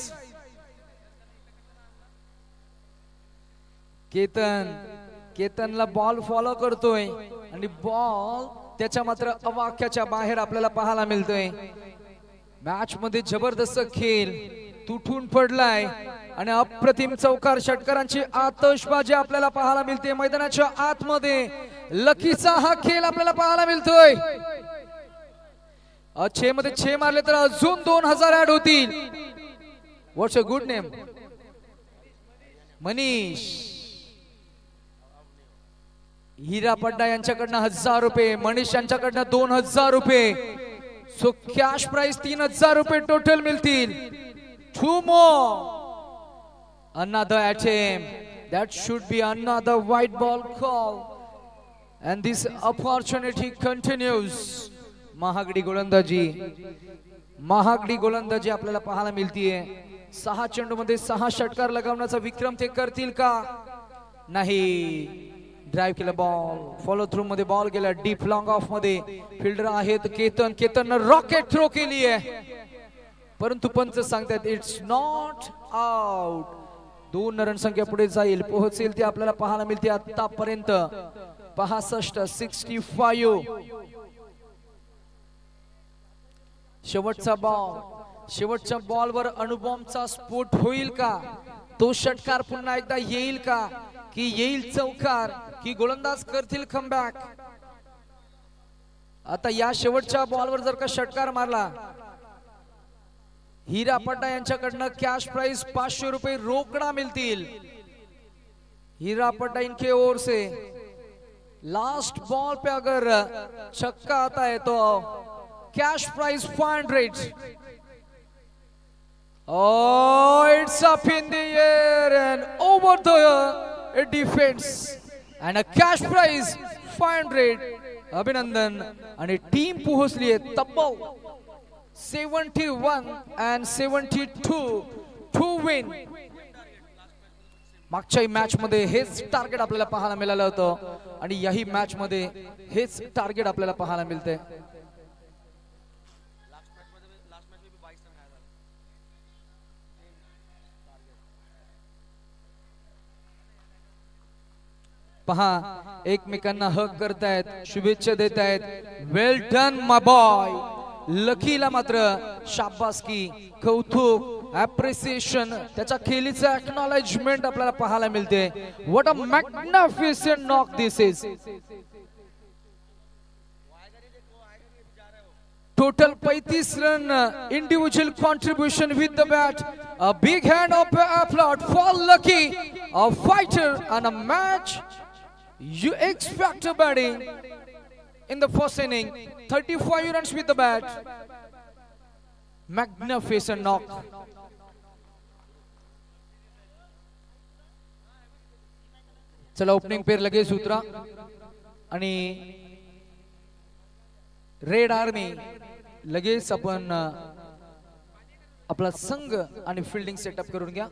केतनला बॉल फॉलो करतोय आणि बॉल त्याच्या मात्र अवाक्याच्या बाहेर आपल्याला पाहायला मिळतोय. मॅच मध्ये जबरदस्त खेळ तुटून पडलाय आणि अप्रतिम चौकार षटकारांची आतषबाजी आपल्याला पाहायला मिळते मैदानाच्या आतमध्ये. लकीचा हा खेळ आपल्याला पाहायला मिळतोय. 6 मध्ये 6 मारले तर अजून 2000 ऍड होतील. व्हॉट्स अ गुड नेम. मनीष. हीरा पड्डा यांच्याकडनं 1000 रुपये, मनीष यांच्याकडनं 2000 रुपये. सो कॅश प्राइस 3000 रुपये टोटल मिळतील. 2 more. Another attempt. That should be another white ball call. And this opportunity continues. महागडी गोलंदाजी आपल्याला पाहायला मिळतीये. 6 चेंडूमध्ये 6 षटकार लगावण्याचा विक्रम ते करतील का. नाही. ड्राइव्ह केला बॉल. फॉलो थ्रू मध्ये बॉल गेला डीप लॉंग ऑफ मध्ये. फिल्डर आहेत केतन रॉकेट थ्रो केली आहे परंतु पंच सांगतात इट्स नॉट आउट. 2 रणसंख्या पुढे जाईल पोहोचेल ते आपल्याला पाहायला मिळते. आतापर्यंत 65 65 शेवटचा बॉल, शेवटच्या बॉलवर अणुबॉम्बचा स्फोट होईल का? तो षटकार पुन्हा एकदा येईल का? की येईल चौकार? की गोलंदाज करतील कमबॅक? आता या शेवटच्या बॉलवर जर का षटकार मारला, हीरा पड्डा यांच्याकडनं कॅश प्राइस 500 रुपये रोकडा मिळतील. हीरा पड्डा इनके ओर से लास्ट बॉल पे अगर छक्का आता है तो cash price 500. Oh, it's up in the air and over the defense and a cash prize 500. अभिनंदन. आणि टीम पोहोचली आहे तब्बल 71 and 72 to win. मागच्या मॅच मध्ये हेच टार्गेट आपल्याला पाहायला मिळालं होतं आणि याही मॅच मध्ये हेच टार्गेट आपल्याला पाहायला मिळते. पहा, एकमेकांना हक करतायत, शुभेच्छा देत आहेत. वेल डन माय बॉय. लकीला मात्र शाबासकी, कौतुक, अप्रिसिएशन, त्याच्या खेळीचं एक्नॉलेजमेंट आपल्याला पाहायला मिळते. What a magnificent knock this is. Total 35 run individual contribution with the bat. A big hand of applause for Lucky, a fighter and a match you expect a batting in the first inning. 35 runs with the bat. Magnificent knock. चला opening पेर लगेच उतरा आणि red army लगेच आपण आपला संघ आणि fielding setup करून घ्या.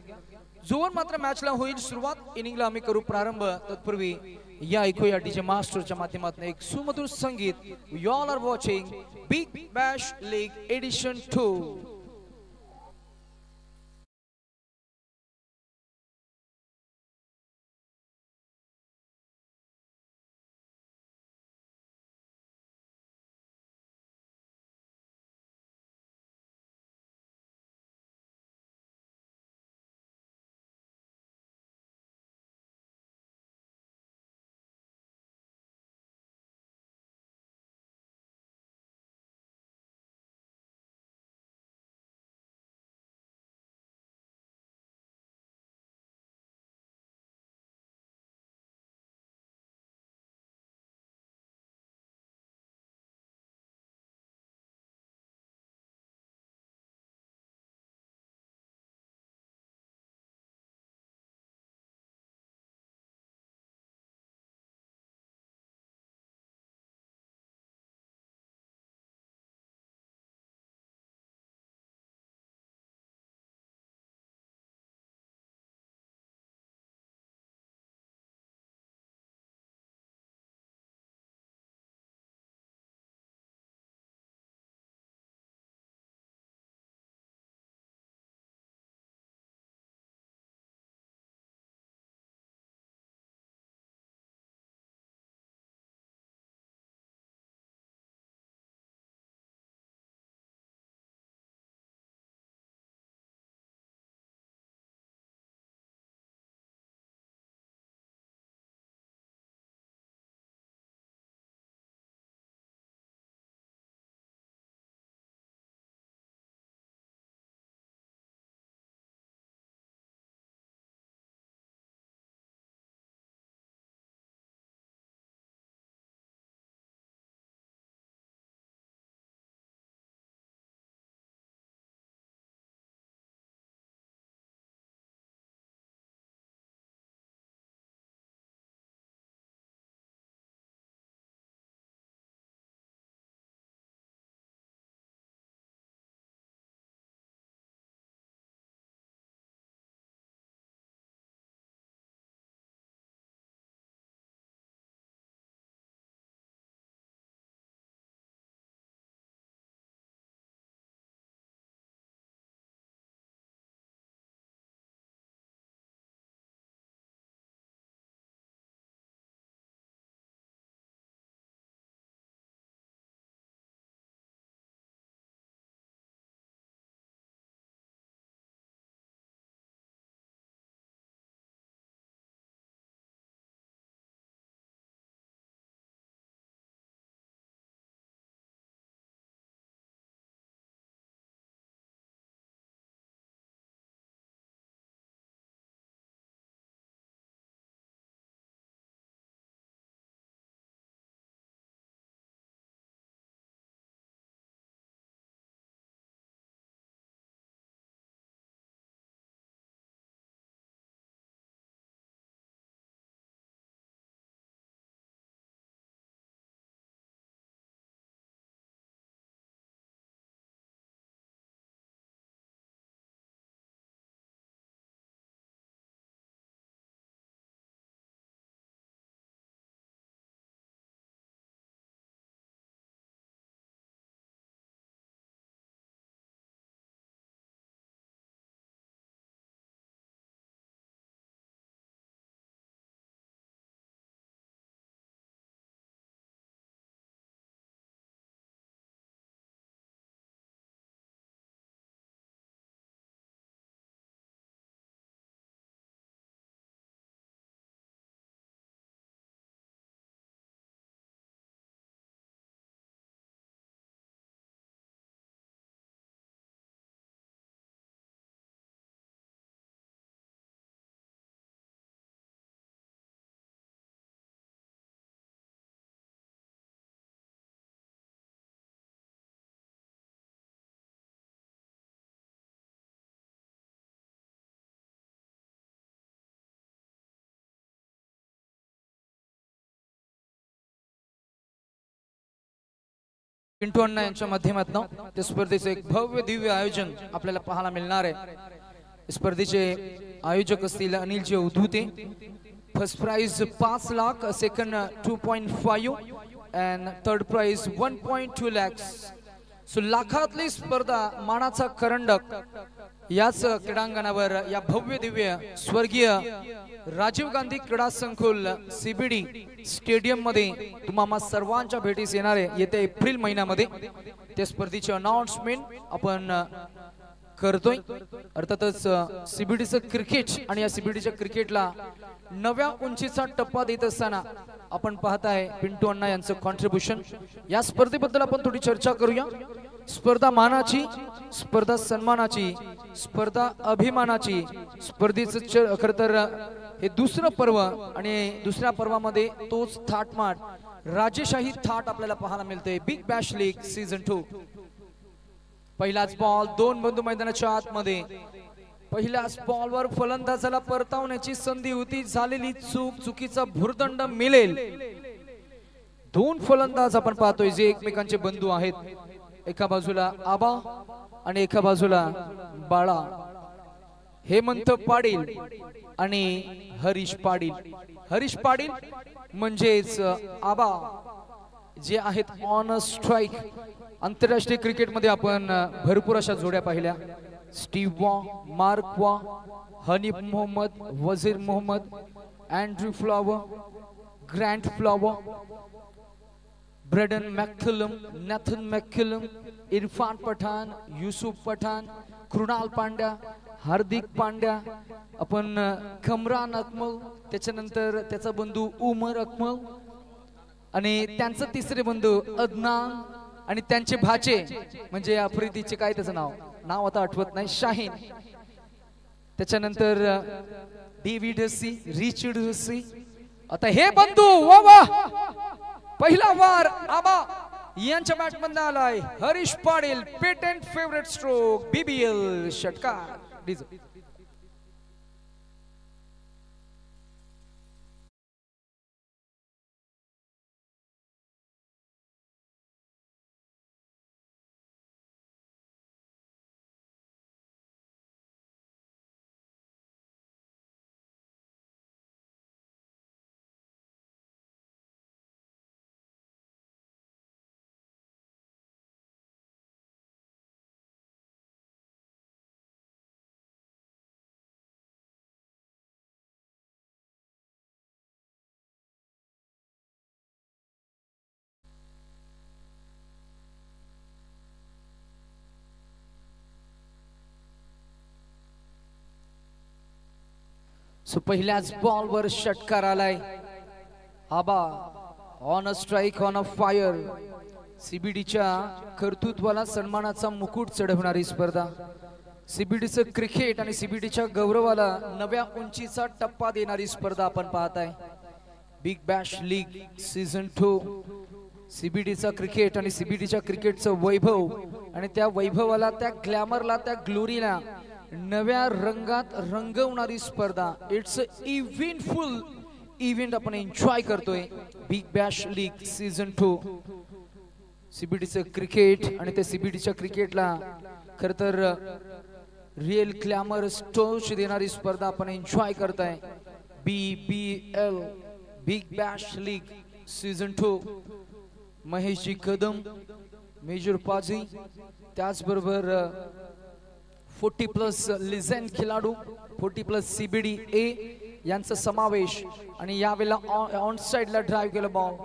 जोवर मात्र मॅचला होईल सुरुवात, इनिंगला आम्ही करू प्रारंभ. तत्पूर्वी या ऐकूया डीजे मास्टरच्या माध्यमातून एक सुमधुर संगीत. You all are watching Big Bash League edition 2. Pintu Anna यांच्या माध्यमातून त्या स्पर्धेचे एक भव्य दिव्य आयोजन आपल्याला पाहायला मिळणार आहे। स्पर्धेचे आयोजक असतील Anilji Udhute. First prize 5 lakh, second 2.5 and third prize 1.2 lakhs. So लाखातली स्पर्धा मानाचा करंडक याच क्रीडांगणावर या भव्य दिव्य स्वर्गीय राजीव गांधी क्रीडा संकुल सीबीडी स्टेडियम मध्ये तुम्हा सर्वांच्या भेटीस येणार आहे येत्या एप्रिल महिन्यामध्ये। त्या स्पर्धेचे अनाउन्समेंट आपण करतोय। अर्थातच सीबीडीचं क्रिकेट आणि या सीबीडीच्या क्रिकेटला नव्या उंचीचा टप्पा देत असताना आपण पाहताय पिंटू अण्णा यांचं कॉन्ट्रीब्युशन। या स्पर्धेबद्दल आपण थोडी चर्चा करूया। स्पर्धा मानाची, स्पर्धा सन्मानाची, स्पर्धा अभिमानाची। स्पर्धेचं खरं तर हे दुसरं पर्व आणि दुसऱ्या पर्वामध्ये तोच थाटमाट राजेशाही थाट आपल्याला पाहायला मिळते। Big Bash League season 2। पहिलाच बॉल, दोन बंधू मैदानाच्या आतमध्ये। पहिल्याच बॉलवर फलंदाजाला परतावण्याची संधी होती, झालेली चूक, चुकीचा भुर्दंड मिळेल। दोन फलंदाज आपण पाहतोय जे एकमेकांचे बंधू आहेत। एका बाजूला आबा आणि एका बाजूला बाळा। हेमंत पाटील आणि हरीश पाटील। हरीश पाटील म्हणजेच आबा जे आहेत ऑन स्ट्राइक। आंतरराष्ट्रीय क्रिकेट मध्ये आपण भरपूर अशा जोड्या पाहिल्या। Steve Waugh, Mark Waugh, Hanif Mohammad, Wazir Mohammad, Andrew Flower, Grant Flower, Brendon McCullum, Nathan McCullum, Irfan Pathan, Yusuf Pathan, Krunal Pandya, Hardik Pandya, आपण कमरान अकमल, त्याच्यानंतर त्याचा बंधू उमर अकमल आणि त्यांचे तिसरे बंधू अदनान आणि त्यांचे भाचे म्हणजे आफ्रिदीचे काय त्याचं नाव आता आठवत नाही, शाहीन। त्याच्यानंतर डेव्हिड हसी, रिचर्ड हसी। आता हे बंधू वा वा, पहिला वार आबा यांच्या बॅट मधून आलाय। Harish Patil patent favourite stroke BBL षटकार। सो पहिल्याच बॉलवर षटकार आलाय। Aba on a strike, on a fire. सीबीडीच्या कर्तृत्वाला सन्मानाचा मुकुट चढवणारी स्पर्धा। सीबीडीचं क्रिकेट आणि सीबीडीच्या गौरवाला नव्या उंचीचा टप्पा देणारी स्पर्धा आपण पाहताय। Big Bash League season 2। सीबीडीचा क्रिकेट आणि सीबीडीच्या क्रिकेटचं वैभव आणि त्या वैभवाला, त्या ग्लॅमरला, त्या ग्लोरीला नव्या रंगात रंगवणारी स्पर्धा। इट्स इव्हेंटफुल इव्हेंट आपण एन्जॉय करतोय। Big Bash League season 2। सीबीडीचं क्रिकेट आणि त्या सीबीडीच्या क्रिकेटला खर तर रिअल ग्लॅमर टच देणारी स्पर्धा आपण एन्जॉय करताय। BBL big Bash League season 2। Maheshji Kadam, major पाजी, त्याचबरोबर 40+ लिजेंड खेळाडू, 40+ सीबीडी ए यांचा समावेश आणि यावेळेला ऑन साइडला ड्राइव्ह केला बॉल।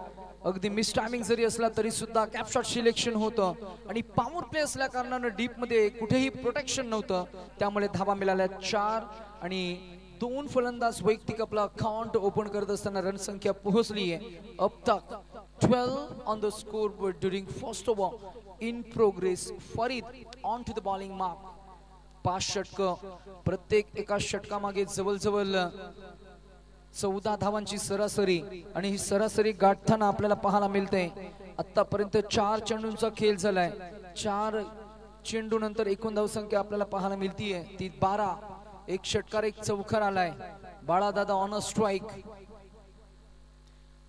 अगदी मिस टायमिंग जरी असला तरी सुद्धा कॅप शॉट सिलेक्शन होतं आणि पॉवर प्ले असल्या कारणाने डीप मध्ये कुठेही प्रोटेक्शन नव्हतं, त्यामुळे धावा मिळाल्या 4 आणि 2 फलंदाज वैयक्तिक आपला अकाउंट ओपन करत असताना रन संख्या पोहोचली आहे अब तक 12 on the score board during first over in progress. Farid on to the bowling mark. 5 षटक, प्रत्येक एका षटकामागे जवळजवळ 14 धावांची सरासरी आणि ही सरासरी गाठताना आपल्याला पाहायला मिळते। आतापर्यंत 4 चेंडूंचा खेळ झालाय। 4 चेंडू नंतर एकूण धावसंख्या आपल्याला पाहायला मिळतीये ती 12। एक षटकार, एक चौकार आलाय। बाळा दादा on a strike,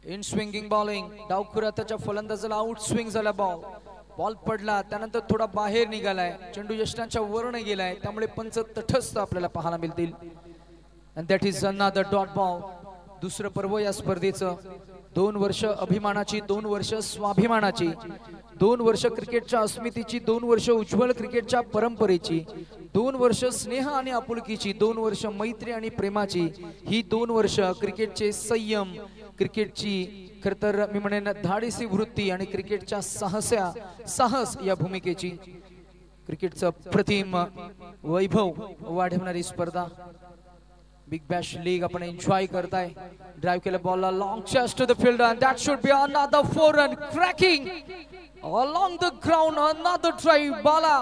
in swinging bowling. डावखुरा त्याच्या फलंदाजाला आउट स्विंग झाला बॉल। बॉल पडला त्यानंतर थोडा बाहेर निघालाय, चेंडू यष्टांच्या वर गेलाय, त्यामुळे पंच तटस्थ आपल्याला पाहायला मिळतील. and that is another dot ball. दुसरं पर्व या स्पर्धेचं. 2 वर्ष अभिमानाची, 2 वर्ष स्वाभिमानाची, 2 वर्ष क्रिकेटच्या अस्मितेची, 2 वर्ष उज्ज्वल क्रिकेटच्या परंपरेची, 2 वर्ष स्नेह आणि आपुलकीची, 2 वर्ष मैत्री आणि प्रेमाची, ही 2 वर्ष क्रिकेटचे संयम, क्रिकेटची खरं तर मी म्हणेन धाडसी वृत्ती आणि क्रिकेटच्या साहस या भूमिकेची, क्रिकेटचं प्रतिम वैभव वाढवणारी स्पर्धा. बिग बॅश लीग आपण एन्जॉय करताय. ड्राइव्ह केलं बॉलला, long chest to the fielder and that should be another 4 run cracking along the ground. Another drive, bala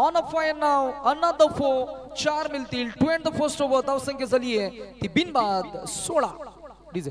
on a fire now, another 4. 4 मिळतील. 2 and the first over. धावसंख्या झाली आहे ती बिनबाद 16. DJ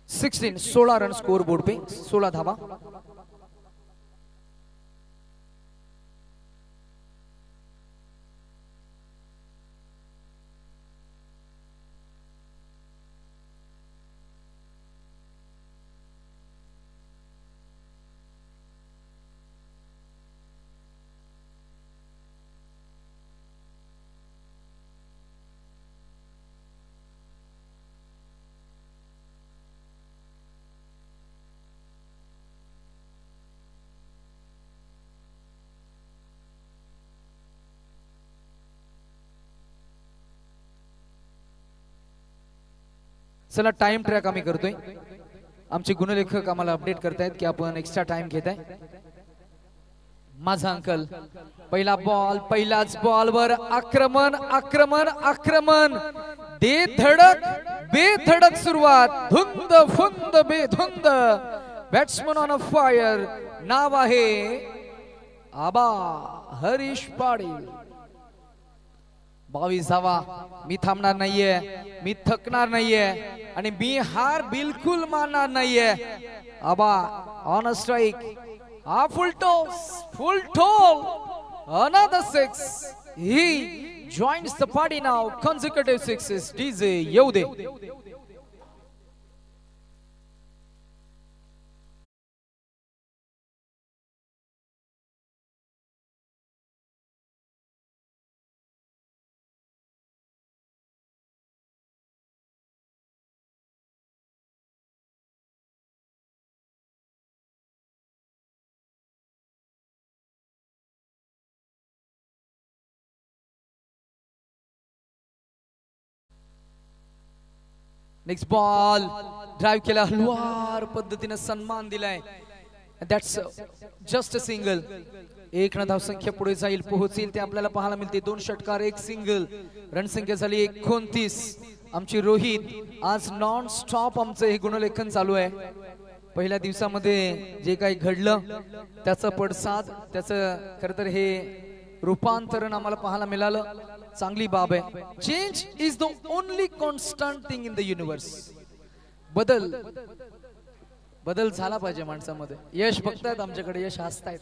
16 run score board पे, 16 धावा. चला time track आम्ही करतोय. आमचे गुणलेखक आम्हाला अपडेट करतायत की आपण एक्स्ट्रा टाइम घेताय. माझा अंकल पहिला बॉल, पहिल्याच बॉलवर आक्रमण आक्रमण आक्रमण, बेधडक सुरुवात, धुंद फुंद बेधुंद, बॅट्समन ऑन अ फायर. नाव आहे आबा हरीश पाटील. 22 धावा. मी थांबणार नाहीये, मी थकणार नाहीये आणि मी हार बिलकुल मानणार नाहीये. Aba on a strike, full toss, another 6. He joins the party now. Consecutive 6s. DJ येऊ दे. नेक्स्ट बॉल ड्राइव्ह केला, हलवार पद्धतीने सन्मान दिलाय. That's just a single. 1 धावसंख्या पुढे जाईल, पोहोचेल ते आपल्याला पाहायला मिळते. 2 षटकार 1 सिंगल. रणसंख्या झाली 29. आमची रोहित आज नॉन स्टॉप आमचं हे गुणलेखन चालू आहे. पहिल्या दिवसामध्ये जे काही घडलं त्याचा पडसाद, त्याचं खरं तर हे रूपांतरण आम्हाला पाहायला मिळालं. चांगली बाब आहे. Change is the only constant thing in the universe. बदल झाला पाहिजे माणसामध्ये. यश बघतायत आमच्याकडे, यश हसतायत.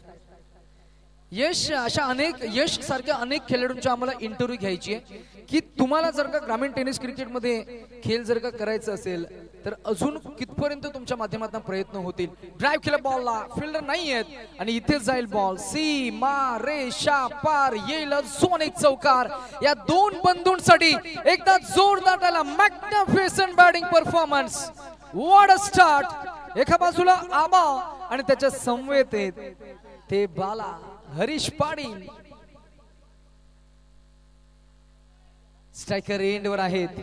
यश अशा अनेक यश सारख्या अनेक खेळाडूंची आम्हाला इंटरव्ह्यू घ्यायची आहे की तुम्हाला जर का ग्रामीण टेनिस क्रिकेटमध्ये खेळ जर का करायचं असेल तर अजून कितपर्यंत तुमच्या माध्यमातून प्रयत्न होतील. ड्राइव्ह केला बॉलला, फिल्डर नाही आहेत आणि इथेच जाईल बॉल. सी मा रेषा पार येईल अजून एक चौकार या दोन बंधूंसाठी. एकदा जोरदार त्याला magnificent batting performance. What a start. एका बाजूला आबा आणि त्याच्या समवेत ते बाला हरीश पाटील. स्ट्रायकर एंडवर आहेत.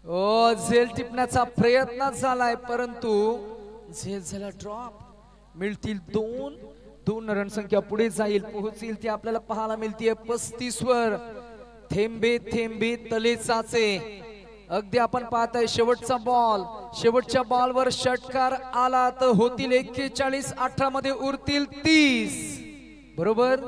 ओ झेल टिपण्याचा प्रयत्न झालाय परंतु झेल झाला ड्रॉप. मिळतील दोन रणसंख्या पुढे जाईल, पोहोचतील ती आपल्याला पाहायला मिळतीये 35 वर. थेंबे थेंबे तले साचे. अगदी आपण पाहताय शेवटचा बॉल. शेवटच्या बॉलवर षटकार आला तर होतील 41. 18 मध्ये उरतील 30. बरोबर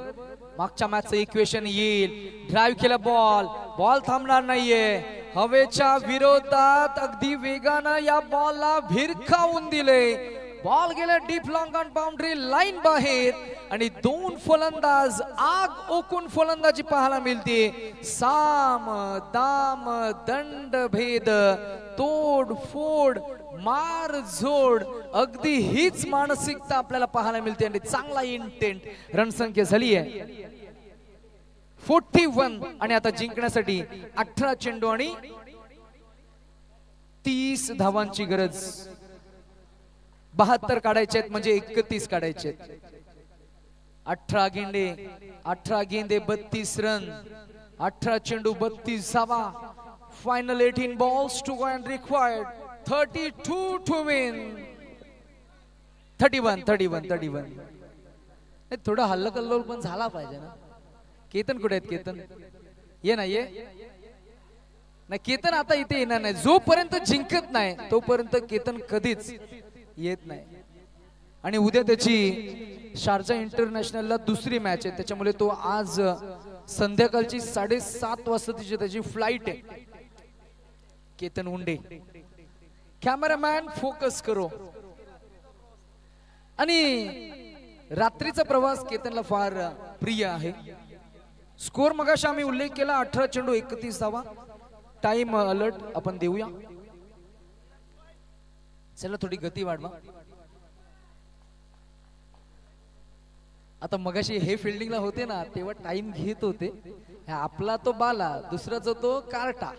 मागच्या मॅचचं इक्वेशन येईल. ड्राइव्ह केला बॉल थांबणार नाहीये. हवेच्या विरोधात अगदी वेगानं या बॉलला भिरकावून दिले. बॉल गेला deep long on boundary line बाहेर आणि दोन फलंदाज आग ओकून फलंदाजी पाहायला मिळते. साम दाम दंड भेद तोड फोड मार झोड अगदी हीच मानसिकता आपल्याला पाहायला मिळते आणि चांगला इंटेंट. रणसंख्या झाली आहे 41 आणि आता जिंकण्यासाठी 18 चेंडू आणि 30 धावांची गरज. 72 काढायचे आहेत म्हणजे 31 काढायचे आहेत. 18 गेंदे 32 रन. 18 चेंडू 32 धावा. Final 18 balls to go and required 32 to win. 31. थोडा हल्ला कल्लोल पण झाला पाहिजे ना. केतन कुठे आहेत? केतन ये ना ये नाही. केतन आता इथे येणार नाही. जोपर्यंत जिंकत नाही तोपर्यंत केतन कधीच येत नाही. आणि उद्या त्याची शारजा इंटरनॅशनलला दुसरी मॅच आहे त्याच्यामुळे तो आज संध्याकाळची 7:30 वाजता त्याची फ्लाइट आहे. केतन उंडे कॅमेरामॅन फोकस करो. आणि रात्रीचा प्रवास केतनला फार प्रिय आहे. स्कोर मगाशी आम्ही उल्लेख केला 18 चेंडू 31 धावा. टाइम अलर्ट आपण देऊया. चला थोडी गती वाढवा. आता मगाशी हे फिल्डिंगला होते ना तेव्हा टाइम घेत होते. आपला तो बाला दुसराचा तो कार्टा.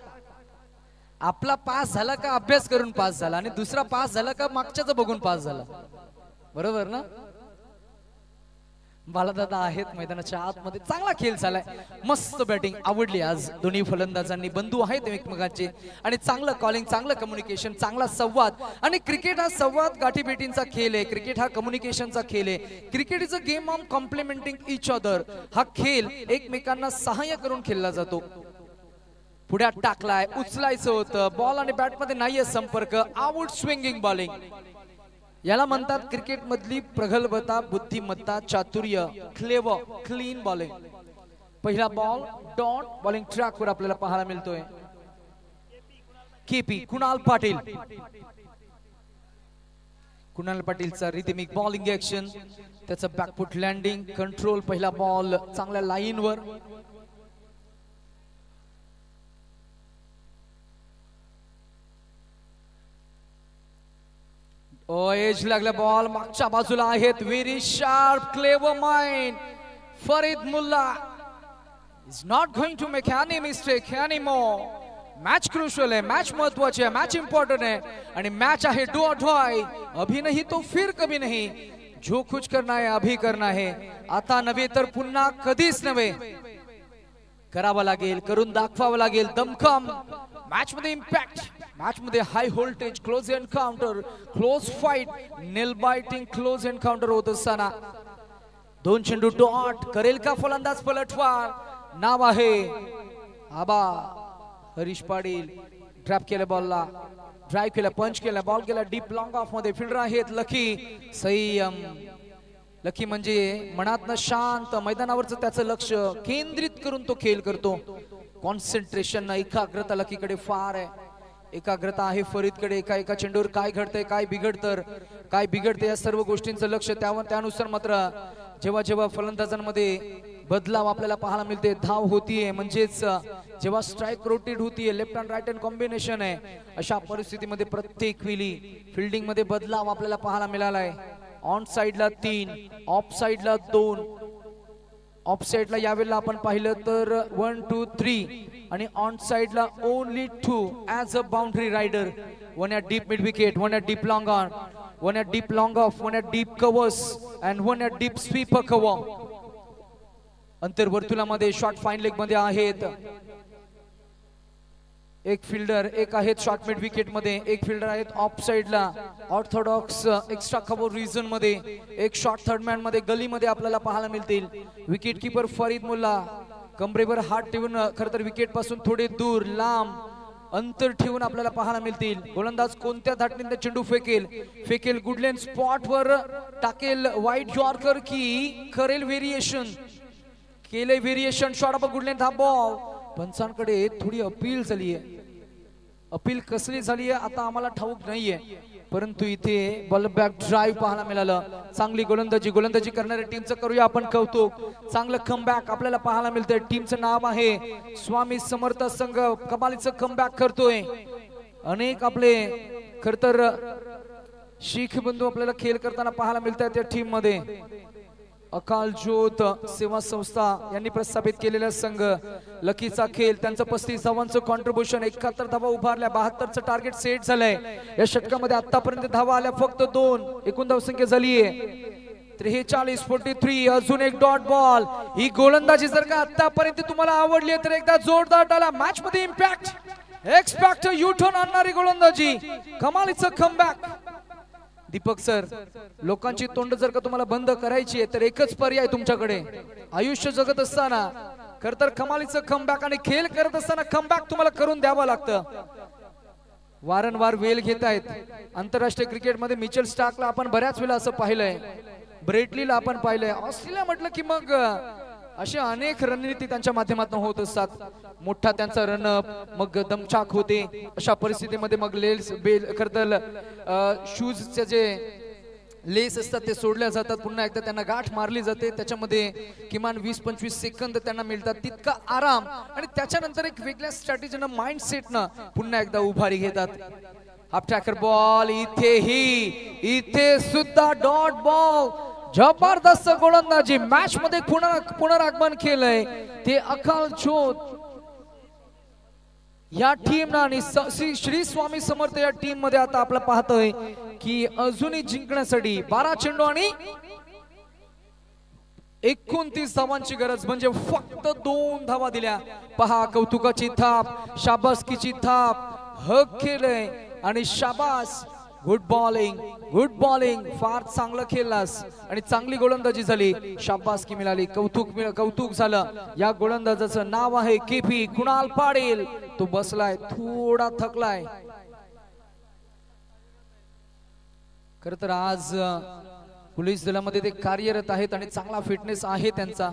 आपला पास झाला का अभ्यास करून पास झाला आणि दुसरा पास झाला का मागच्याच बघून पास झाला. बरोबर ना. बालादादा आहेत मैदानाच्या आतमध्ये. चांगला खेळ झालाय. मस्त बॅटिंग आवडली आज दोन्ही फलंदाजांनी. बंधू आहेत एकमेकांचे आणि चांगलं कॉलिंग चांगलं कम्युनिकेशन चांगला संवाद. आणि क्रिकेट हा संवाद गाठीभेटींचा खेळ आहे. क्रिकेट हा कम्युनिकेशनचा खेळ आहे. Cricket is a game of complementing each other. हा खेळ एकमेकांना सहाय्य करून खेळला जातो. पुढ्यात टाकलाय उचलायचं होतं. बॉल आणि बॅट मध्ये नाहीये संपर्क. आउट स्विंगिंग बॉलिंग याला म्हणतात क्रिकेट मधली प्रगल्भता बुद्धिमत्ता चातुर्य. Clever clean bowling. पहिला बॉल डॉट बॉलिंग ट्रॅक वर आपल्याला पाहायला मिळतोय. केपी कुणाल पाटील. कुणाल पाटीलचा रिदमिक बॉलिंग ऍक्शन. त्याचं बॅकफुट लँडिंग कंट्रोल. पहिला बॉल चांगल्या लाईन वर. एज लागला बॉल मागच्या बाजूला आहेत. Very sharp clever mind. Farid Mulla is not going to make any mistake any more. Match crucial आहे. मॅच महत्वाची आहे. मॅच इंपॉर्टंट आहे आणि मॅच आहे डू ऑर डाय. अभी नहीं तो फिर कभी नहीं. जो कुछ करना है अभी करना है. आता नव्हे तर पुन्हा कधीच नव्हे. करावं लागेल. करून दाखवावं लागेल. दमखम मॅच मध्ये इम्पॅक्ट. मॅच मध्ये high voltage close encounter close fight nail biting close encounter होत असताना 2 चेंडू डॉट. करेल का फलंदाज पलटवार. नाव आहे आबा हरीश पाटील. ड्रॅप केल्या बॉलला. ड्राइव्ह केला पंच केला. बॉल गेला डीप लॉंग ऑफ मध्ये. फिल्डर आहेत लकी. संयम. लकी म्हणजे मनातनं शांत. मैदानावरचं त्याचं लक्ष केंद्रित करून तो खेळ करतो. कॉन्सन्ट्रेशन एकाग्रता लकीकडे फार आहे. एकाग्रता आहे फरीदकडे, एका एका चेंडूवर काय घडतंय, काय बिघडतंय या सर्व गोष्टींचं लक्ष त्यानुसार मात्र जेव्हा जेव्हा फलंदाजांमध्ये बदलाव आपल्याला पाहायला मिळते, धाव होतीये म्हणजेच जेव्हा स्ट्राइक रोटेट होतीये, left and right hand combination आहे, अशा परिस्थितीमध्ये प्रत्येक वेळी फिल्डिंग मध्ये बदलाव आपल्याला पाहायला मिळालाय. ऑन साइडला 3, ऑफ साइडला 2, ऑफ साइडला यावेळेला आपण पाहिलं तर 1 2 3 आणि ऑन साइडला only 2 as a boundary rider. One at deep mid wicket, one at deep long on, one at deep long off, one at deep covers and one at deep sweeper cover. अंतर्वर्तुळामध्ये short fine leg मध्ये आहेत एक fielder, एक आहेत short mid wicket मध्ये, एक fielder आहेत of साइडला ऑर्थोडॉक्स एक्स्ट्रा कव्हर रिजन मध्ये, एक शॉर्ट थर्ड मॅन मध्ये गलीमध्ये आपल्याला पाहायला मिळतील. विकेट किपर फरीद मुल्ला कमरेवर हात ठेवून खरं तर विकेट पासून थोडे दूर लांब अंतर ठेवून आपल्याला पाहायला मिळतील. गोलंदाज कोणत्या धाटणीने चेंडू फेकेल गुडलेन स्पॉट वर टाकेल वाईट यॉर्कर की करेल व्हेरिएशन, केले व्हेरिएशन शॉट ऑफ गुडलेन हा बॉल. पंचांकडे थोडी अपील झाली आहे, अपील कसली झाली आहे आता आम्हाला ठाऊक नाहीये, परंतु इथे बॉल बॅक ड्राईव्ह पाहायला मिळालं. चांगली गोलंदाजी करणाऱ्या टीमचं करूया आपण कौतुक. चांगलं कमबॅक आपल्याला पाहायला मिळतंय. टीमचं नाव आहे स्वामी समर्थ संघ. कमालीचं कमबॅक करतोय. अनेक आपले खर तर शीख बंधू आपल्याला खेळ करताना पाहायला मिळतात त्या टीम मध्ये. अकाल ज्योत सेवा संस्था यांनी प्रस्थापित केलेला संघ लकीचा खेळ, त्यांचं 35 धावांचं कॉन्ट्रीब्युशन, 71 धावा उभारल्या, 72चं टार्गेट सेट झालंय. या षटकामध्ये आतापर्यंत धावा आल्या फक्त 2, एकूण धावसंख्या झालीये 43-43. अजून एक डॉट बॉल. ही गोलंदाजी जर का आतापर्यंत तुम्हाला आवडली तर एकदा जोरदार टाळ्या. मॅच मध्ये इम्पॅक्ट एक्सपेक्ट यू टर्न आणणारी गोलंदाजी, कमालीचं कमबॅक. दीपक सर, लोकांची तोंड जर का तुम्हाला बंद करायची आहे तर एकच पर्याय तुमच्याकडे. आयुष्य जगत असताना खर तर कमालीचं कमबॅक आणि खेळ करत असताना कमबॅक तुम्हाला करून द्यावं लागतं. वारंवार वेल घेत आहेत आंतरराष्ट्रीय क्रिकेटमध्ये. मिचेल स्टार्कला आपण बऱ्याच वेळा असं पाहिलंय, ब्रेटलीला आपण पाहिलंय. ऑस्ट्रेलिया म्हटलं की मग अशा अनेक रणनीती त्यांच्या माध्यमातून होत असतात. मोठा त्यांचा रनअप, मग दमछाक होते. अशा परिस्थितीमध्ये मग लेस बेल करतल शूजचे जे लेस असतात ते सोडल्या जातात. पुन्हा एकदा त्यांना गाठ मारली जाते. त्याच्यामध्ये किमान 20-25 सेकंद त्यांना मिळतात. तितका आराम आणि त्याच्यानंतर एक वेगळ्या स्ट्रॅटेजीनं माइंडसेटनं पुन्हा एकदा उभारी घेतात. Half tracker ball. इथे सुद्धा डॉट बॉल. जबरदस्त गोलंदाजी. मॅच मध्ये पुनरागमन केलंय ते अकाल ज्योत या टीम आणि श्री स्वामी समर्थ या टीम मध्ये. आता आपलं पाहतोय की अजूनही जिंकण्यासाठी 12 चेंडू आणि 29 धावांची गरज, म्हणजे फक्त 2 धावा दिल्या. पहा कौतुकाची थाप, शाबासकीची थाप, हक केलंय आणि शाबास. Good bowling. फार चांगलं खेळलास आणि चांगली गोलंदाजी झाली. शाबासकी मिळाली. कौतुक झालं. या गोलंदाजाचं नाव आहे केपी कुणाल पाटील. तो बसलाय, थोडा थकलाय. खर तर आज पोलीस दलामध्ये ते कार्यरत आहेत आणि चांगला फिटनेस आहे त्यांचा.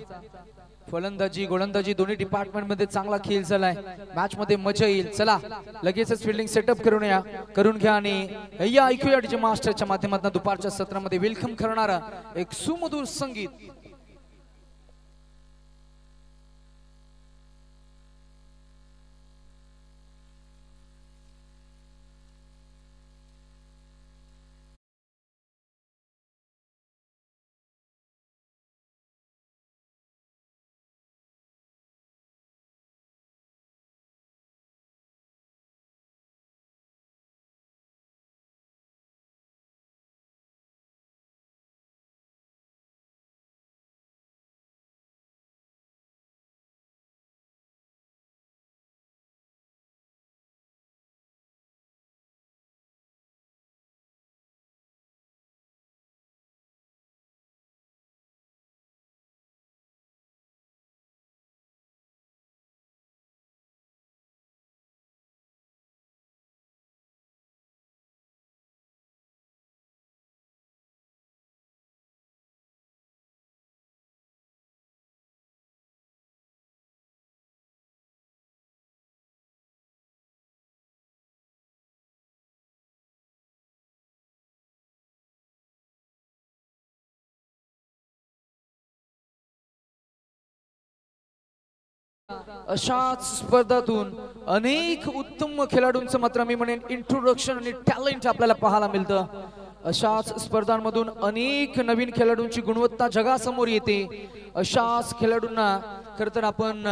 फलंदाजी गोलंदाजी दोन्ही डिपार्टमेंट मध्ये चांगला खेळ झालाय. मॅच मध्ये मजा येईल. चला लगेचच फिल्डिंग सेटअप करून घ्या आणि या ऐकूया डीजे मास्टरच्या माध्यमातून दुपारच्या सत्रामध्ये वेलकम करणारा एक सुमधुर संगीत. अशाच स्पर्धातून अनेक उत्तम खेळाडूंचं मात्र मी म्हणेन इंट्रोडक्शन आणि टॅलेंट आपल्याला पाहायला मिळतं. अशाच स्पर्धांमधून अनेक नवीन खेळाडूंची गुणवत्ता जगासमोर येते. अशाच खेळाडूंना खरतर आपण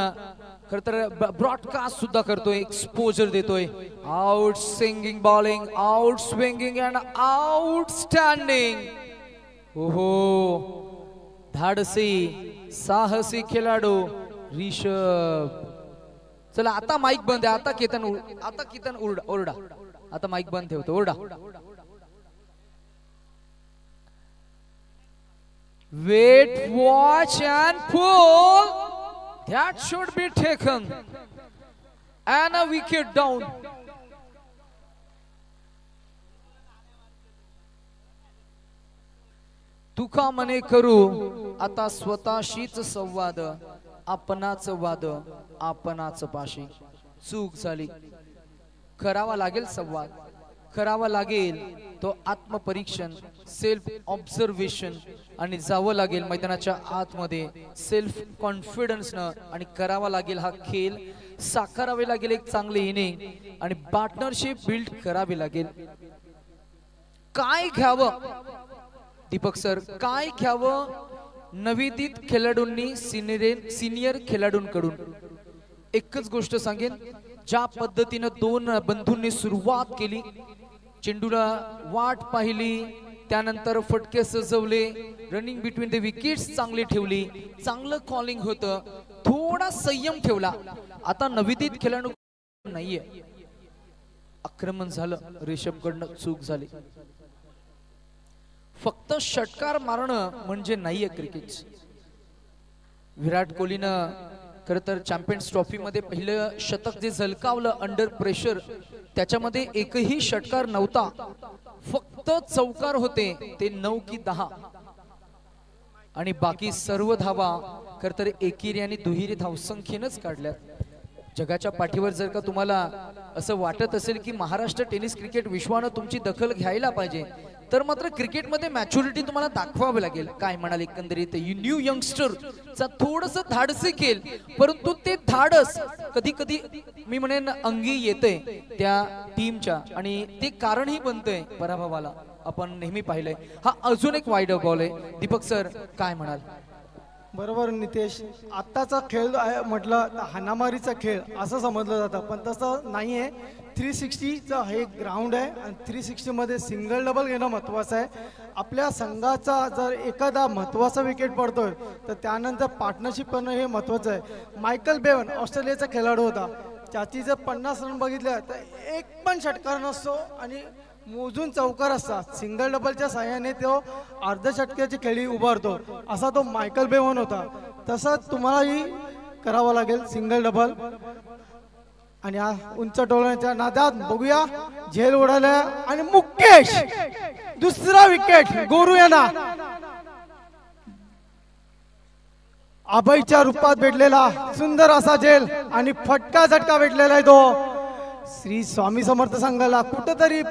ब्रॉडकास्ट सुद्धा करतोय, एक्सपोजर देतोय. Out singing bowling, out swinging and outstanding. ओहो, धाडसी साहसी खेळाडू ऋषभ. चला आता माईक बंद आहे. आता कीर्तन ओरडा. आता माईक बंद ठेवतो, ओरडा. Wait, watch and pull. That should be taken. And a wicket down. तुका मने करू आता स्वतःशीच संवाद, आपणाच वाद आपणाच पाशी. चूक झाली, करावा लागेल संवाद, करावा लागेल तो आत्मपरीक्षण, सेल्फ ऑब्झर्वेशन, आणि जावं लागेल मैदानाच्या आतमध्ये सेल्फ कॉन्फिडन्स न, आणि करावा लागेल हा खेळ, साकारावे लागेल एक चांगले इनिंग, आणि पार्टनरशिप बिल्ड करावी लागेल. काय घ्यावं दीपक सर, काय घ्यावं नवोदित खेळाडूंनी सिनियर खेळाडूंकडून? एकच गोष्ट सांगेन, ज्या पद्धतीने दोन बंधूंनी सुरुवात केली, चेंडूला वाट पाहिली, त्यानंतर फटके सजवले, रनिंग बिटवीन द विकेट्स चांगली ठेवली, चांगलं कॉलिंग होतं, थोडा संयम ठेवला. आता नवोदित खेळाडू नाहीये, आक्रमण झालं, ऋषभकडनं चूक झाली. फक्त षटकार मारणं म्हणजे नाहीये क्रिकेट. विराट कोहलीनं खरं तर चॅम्पियन्स ट्रॉफी मध्ये पहिलं शतक जे झलकावलं अंडर प्रेशर, त्याच्यामध्ये एकही षटकार नव्हता, फक्त चौकार होते, ते 9 की 10, आणि बाकी सर्व धावा खरं तर एकेरी आणि दुहेरी धावसंख्येनंच काढल्यात. जगाच्या पाठीवर जर का तुम्हाला असं वाटत असेल की महाराष्ट्र टेनिस क्रिकेट विश्वानं तुमची दखल घ्यायला पाहिजे, तर मात्र क्रिकेटमध्ये मॅच्युरिटी तुम्हाला दाखवावी लागेल. काय म्हणाल एकंदरीत न्यू यंगस्टरचा थोडंसं धाडसी खेळ, परंतु ते धाडस कधी कधी मी म्हणेन अंगी येते त्या टीमच्या, आणि ते कारणही बनतंय पराभवाला. आपण नेहमी पाहिलंय. हा अजून एक वाईड बॉल आहे. दीपक सर काय म्हणाल? बरोबर नितेश, आत्ताचा खेळ म्हटलं हाणामारीचा खेळ असं समजलं जातं, पण तसं नाही आहे. 360चा हे ग्राउंड आहे, आणि 360 मध्ये सिंगल डबल घेणं महत्त्वाचं आहे. आपल्या संघाचा जर एखादा महत्त्वाचा विकेट पडतोय तर त्यानंतर पार्टनरशिप करणं हे महत्त्वाचं आहे. मायकल बेवन ऑस्ट्रेलियाचा खेळाडू होता, त्याची जर 50 रन बघितल्या तर एक पण षटकार नसतो आणि मोजून चौकार असतात. सिंगल डबलच्या साह्याने तो अर्ध षटकाची खेळी उभारतो, असा तो मायकल बेवन होता. तसंच तुम्हालाही करावं लागेल सिंगल डबल. आणि उंच टोलण्याच्या नादात बघूया, झेल उडाल्या आणि मुकेश दुसरा विकेट गोरू यांना अभयच्या रूपात भेटलेला सुंदर असा झेल आणि फटका झटका भेटलेला आहे तो श्री स्वामी समर्थ संघाला. कुठंतरी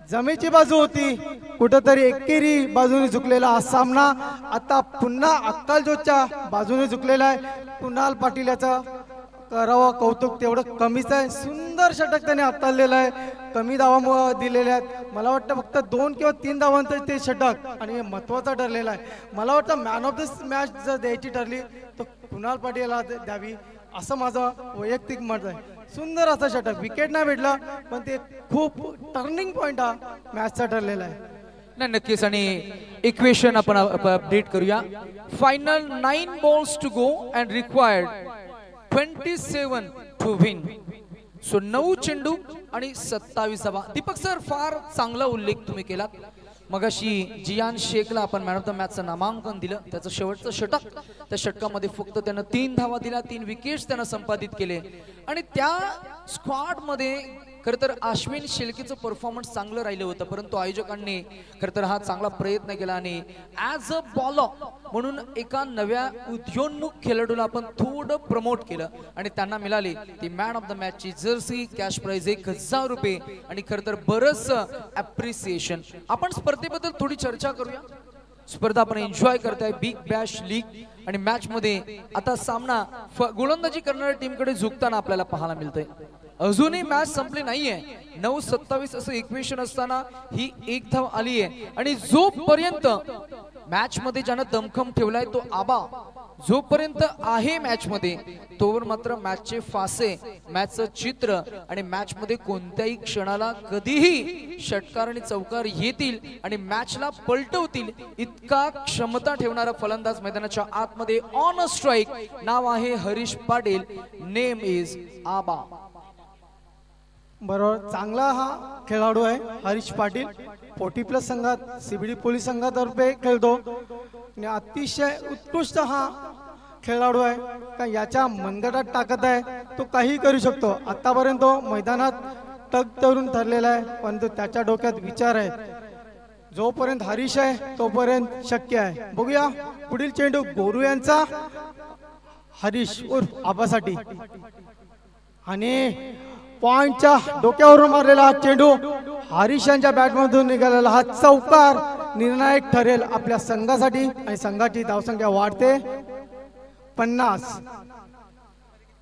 जमेची बाजू होती, कुठंतरी एकेरी बाजूने झुकलेला हा सामना आता पुन्हा अक्कलजोतच्या बाजूने झुकलेला आहे. कुणाल पाटील याचा करावं कौतुक तेवढं कमीच आहे. सुंदर षटक त्याने हाताळलेलं आहे, कमी धावा दिलेल्या आहेत. मला वाटतं फक्त 2 किंवा 3 धावांचं ते षटक, आणि हे महत्त्वाचं ठरलेलं आहे. मला वाटतं मॅन ऑफ द मॅच जर द्यायची ठरली तर कुणाल पाटील याला द्यावी असं माझं वैयक्तिक मत आहे. सुंदर असं षटक, विकेट नाही भेटला पण ते खूप टर्निंग पॉइंट हा मॅचचा ठरलेला आहे. नाही नक्कीच. आणि इक्वेशन आपण अपडेट करूया. Final 9 balls to go and required 27 to win. So 9 चेंडू आणि 27 धावा. दीपक सर फार चांगला उल्लेख तुम्ही केलात. मगाशी जियान शेखला आपण मॅन ऑफ द मॅचचं नामांकन दिलं. त्याचं शेवटचं षटक, त्या षटकामध्ये फक्त त्यानं 3 धावा दिल्या, 3 विकेट्स त्यानं संपादित केले. आणि त्या स्क्वॉड मध्ये खरं तर अश्विन शेळकेचं परफॉर्मन्स चांगलं राहिलं होतं, परंतु आयोजकांनी खरं तर हा चांगला प्रयत्न केला आणि ॲज अ बॉलर म्हणून एका नव्या उदयोन्मुख खेळाडूला आपण थोडं प्रमोट केलं आणि त्यांना मिळाली ती मॅन ऑफ द मॅचची जर्सी, कॅश प्राइज 1000 रुपये आणि खरं तर बरंच ॲप्रिसिएशन. आपण स्पर्धेबद्दल थोडी चर्चा करूया. स्पर्धा आपण एन्जॉय करताय बिग बॅश लीग आणि मॅच मध्ये आता सामना गोलंदाजी करणाऱ्या टीम कडे झुकताना आपल्याला पाहायला मिळतंय. अजूनही मॅच संपली नाहीये. 9-27 असं इक्वेशन असताना ही एक धाव आली आहे आणि जोपर्यंत मॅच मध्ये ज्यानं दमखम ठेवलाय तो आबा जोपर्यंत आहे मॅच मध्ये तोवर मात्र मॅचचे फासे, मॅचचं चित्र आणि मॅच मध्ये कोणत्याही क्षणाला कधीही षटकार आणि चौकार येतील आणि मॅचला पलटवतील इतका क्षमता ठेवणारा फलंदाज मैदानाच्या आतमध्ये ऑन अ स्ट्राइक. नाव आहे हरीश पाटील. Name is Aba. बरोबर, चांगला हा खेळाडू आहे हरीश पाटील. 40+ संघात सीबीडी पोलीस संघातर्फे खेळतो आणि अतिशय उत्कृष्ट हा खेळाडू आहे. का याच्या मनगटात ताकद आहे, तो काही करू शकतो. आतापर्यंत तो मैदानात तग धरून ठरलेला आहे, परंतु त्याच्या डोक्यात विचार आहे. जोपर्यंत हरीश आहे तोपर्यंत शक्य आहे. बघूया पुढील चेंडू गोरू यांचा हरीश उर्फ आबासाठी आणि पॉइंटच्या डोक्यावरून मारलेला हा चेंडू हरीश यांच्या बॅटमधून निघालेला हा चौकार निर्णायक ठरेल आपल्या संघासाठी आणि संघाची धावसंख्या वाढते 50.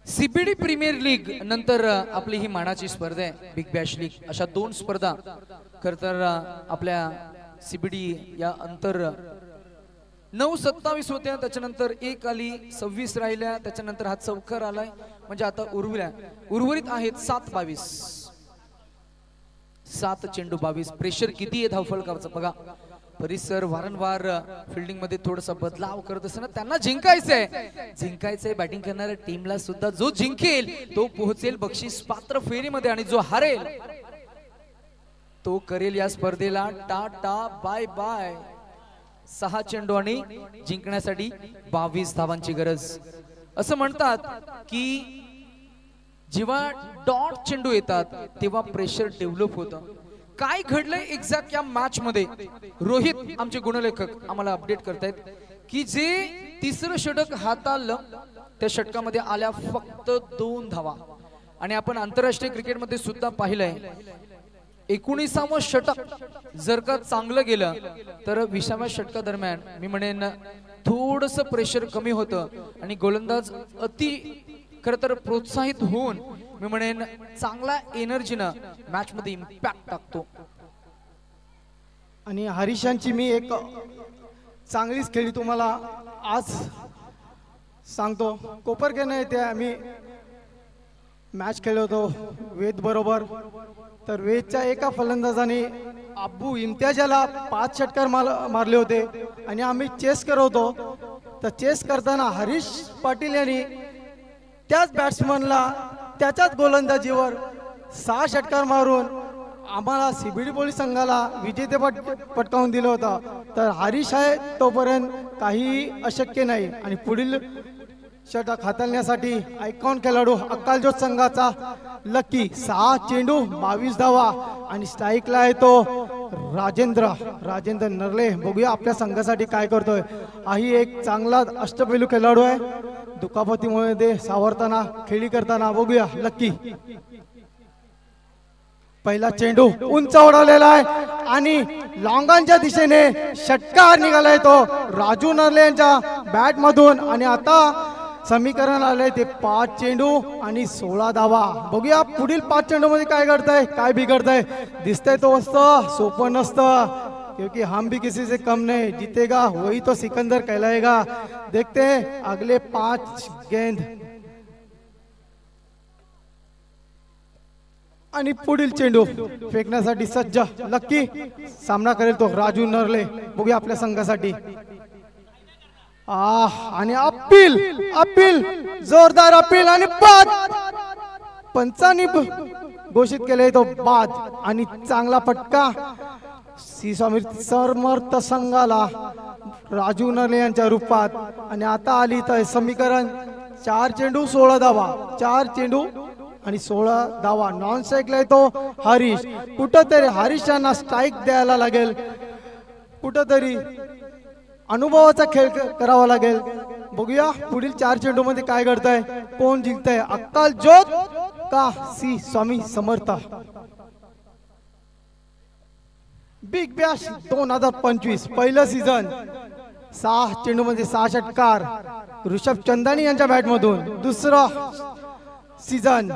सीबीडी प्रीमियर लीग नंतर आपली ही मानाची स्पर्धा आहे बिग बॅश लीग. अशा 2 स्पर्धा खरतर आपल्या सीबीडी या अंतर 9-27 होत्या, त्याच्यानंतर 1 आली, 26 राहिल्या, त्याच्यानंतर हा चौकार आलाय. म्हणजे आता उर्वरित आहेत 7-22. 7 चेंडू 22. प्रेशर किती आहे धावफलकाचं बघा. परिसर वारंवार फिल्डिंग मध्ये थोडासा बदलाव करत असताना त्यांना जिंकायचंय बॅटिंग करणाऱ्या टीमला सुद्धा. जो जिंकेल तो पोहोचेल बक्षीस पात्र फेरीमध्ये आणि जो हारेल तो करेल या स्पर्धेला टाटा बाय बाय. 6 चेंडू आणि जिंकण्यासाठी 22 धावांची गरज. असं म्हणतात की जेव्हा डॉट चेंडू येतात तेव्हा प्रेशर डेव्हलप होतं. काय घडलंय एक्झॅक्ट या मॅच मध्ये रोहित आमचे गुणलेखक आम्हाला अपडेट करतायत की जे तिसरं षटक हाताळलं त्या षटकामध्ये आल्या फक्त 2 धावा. आणि आपण आंतरराष्ट्रीय क्रिकेटमध्ये सुद्धा पाहिलंय 19वां षटक जर का चांगलं गेलं तर 20व्या षटका दरम्यान मी म्हणेन थोडंसं प्रेशर कमी होतं आणि गोलंदाज अति खरं तर प्रोत्साहित होऊन मी म्हणेन चांगला एनर्जीनं मॅच मध्ये इम्पॅक्ट टाकतो. आणि हरीशांची मी एक चांगलीच खेळी तुम्हाला आज सांगतो. कोपरखेडा येथे आम्ही मॅच खेळलो होतो वेद बरोबर. तर वेदच्या एका फलंदाजाने अब्बू इम्तियाजला 5 षटकार मारले होते आणि आम्ही चेस करत होतो. तर चेस करताना हरीश पाटील यांनी त्याच बॅट्समनला त्याच्याच गोलंदाजीवर 6 षटकार मारून आम्हाला सीबीडी पोलीस संघाला विजेतेपद पटकावून दिलं होतं. तर हरीश आहे तोपर्यंत काही अशक्य नाही. आणि पुढील षटक हाताळण्यासाठी आयकॉन खेळाडू अक्कालजोत संघाचा लकी. 6 चेंडू 22 धावा आणि स्ट्राईकला आहे तो राजेंद्र नरले. बघूया आपल्या संघासाठी काय करतोय. हाही एक चांगला अष्टपैलू खेळाडू आहे. दुखापतीमुळे सावरताना खेळी करताना बघूया लकी. पहिला चेंडू उंच उडवलेला आहे आणि लॉंगांच्या दिशेने षटकार निघालाय तो राजू नरले यांच्या बॅट मधून. आणि आता समीकरण आलंय ते 5 चेंडू आणि 16 धावा. बघूया पुढील 5 चेंडू मध्ये काय घडतंय, काय बिघडतंय. दिसतंय तो असतं सोपं नसतं क्योंकि हम भी किसी से कम नहीं. जीतेगा वही तो सिकंदर कहलाएगा. देखते हैं अगले 5 गेंद. आणि पुढील चेंडू फेकण्यासाठी सज्ज लक्की. सामना करेल तो राजू नरले. बघूया आपल्या संघासाठी. आणि अपील जोरदार अपील आणि बाद. पंचांनी घोषित केले तो बाद. आणि चांगला फटका समर्थ संघाला राजू नरले यांच्या रूपात. आणि आता आली तर समीकरण 4 चेंडू 16 धावा. 4 चेंडू आणि 16 धावा. नॉन स्ट्राईकला तो हरीश. कुठंतरी हरीश यांना स्ट्राईक द्यायला लागेल. कुठंतरी अनुभवाचा खेळ करावा लागेल. बघूया पुढील 4 चेंडू मध्ये काय घडतंय, कोण जिंकतंय. अक्कालजोत का C Swami Samarth. Big Bash 2025 पहिलं सीझन 6 चेंडूमध्ये 6 षटकार ऋषभ चंदानी यांच्या बॅटमधून दुसरं सीझन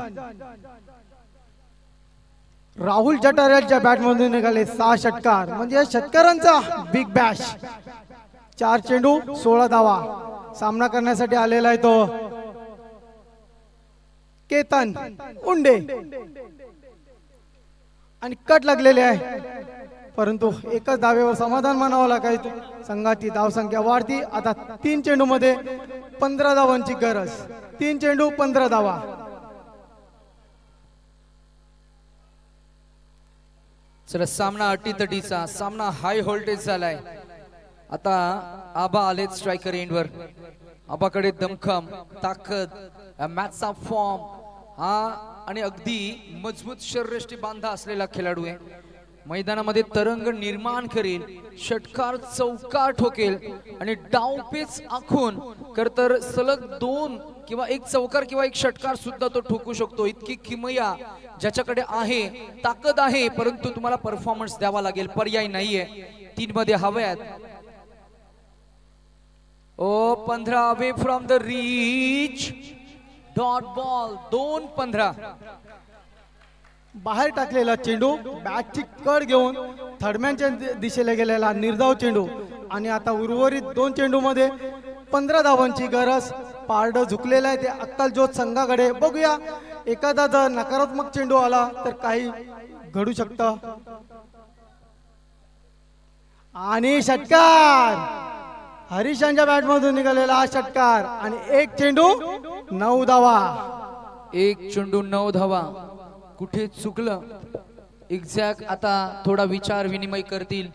राहुल जटारेच्या बॅटमधून निघाले 6 षटकार म्हणजे षटकारांचा बिग बॅश 4 चेंडू 16 धावा सामना करण्यासाठी आलेला आहे तो केतन उंडे आणि कट लागलेले आहे परंतु एकच धावेवर समाधान मानावं लागेल संघाची धावसंख्या वाढती आता 3 चेंडू मध्ये 15 धावांची गरज 3 चेंडू 15 धावा चला सामना अटीतटीचा सामना हाय व्होल्टेज झालाय आता आबा आलेत स्ट्रायकर एंडवर आबाकडे दमखम ताकद मॅचचा फॉर्म हा आणि अगदी मजबूत शरीरयष्टी बांधा असलेला खेळाडू आहे मैदानामध्ये तरंग निर्माण करेल षटकार चौकार ठोकेल आणि डावपेच आखून तर सलग 2 किंवा 1 चौकार किंवा 1 षटकार सुद्धा तो ठोकू शकतो इतकी किमया ज्याच्याकडे आहे ताकद आहे परंतु तुम्हाला परफॉर्मन्स द्यावा लागेल पर्याय नाहीये 3 मध्ये हव्यात ओ 15 away from the reach dot ball 2-15 बाहेर टाकलेला चेंडू बॅटची कड घेऊन थर्डमॅनच्या दिशेला गेलेला निर्धाव चेंडू आणि आता उर्वरित 2 चेंडू मध्ये 15 धावांची गरज पारड झुकलेला आहे ते अक्कलजोत संघाकडे बघूया एखादा जर नकारात्मक चेंडू आला तर काही घडू शकतं आणि षटकार हरीशांच्या बॅटमधून निघालेला हा षटकार आणि 1 चेंडू 9 धावा 1 चेंडू 9 धावा कुठे चुकलं एक्झॅक्ट आता थोडा विचार विनिमय करतील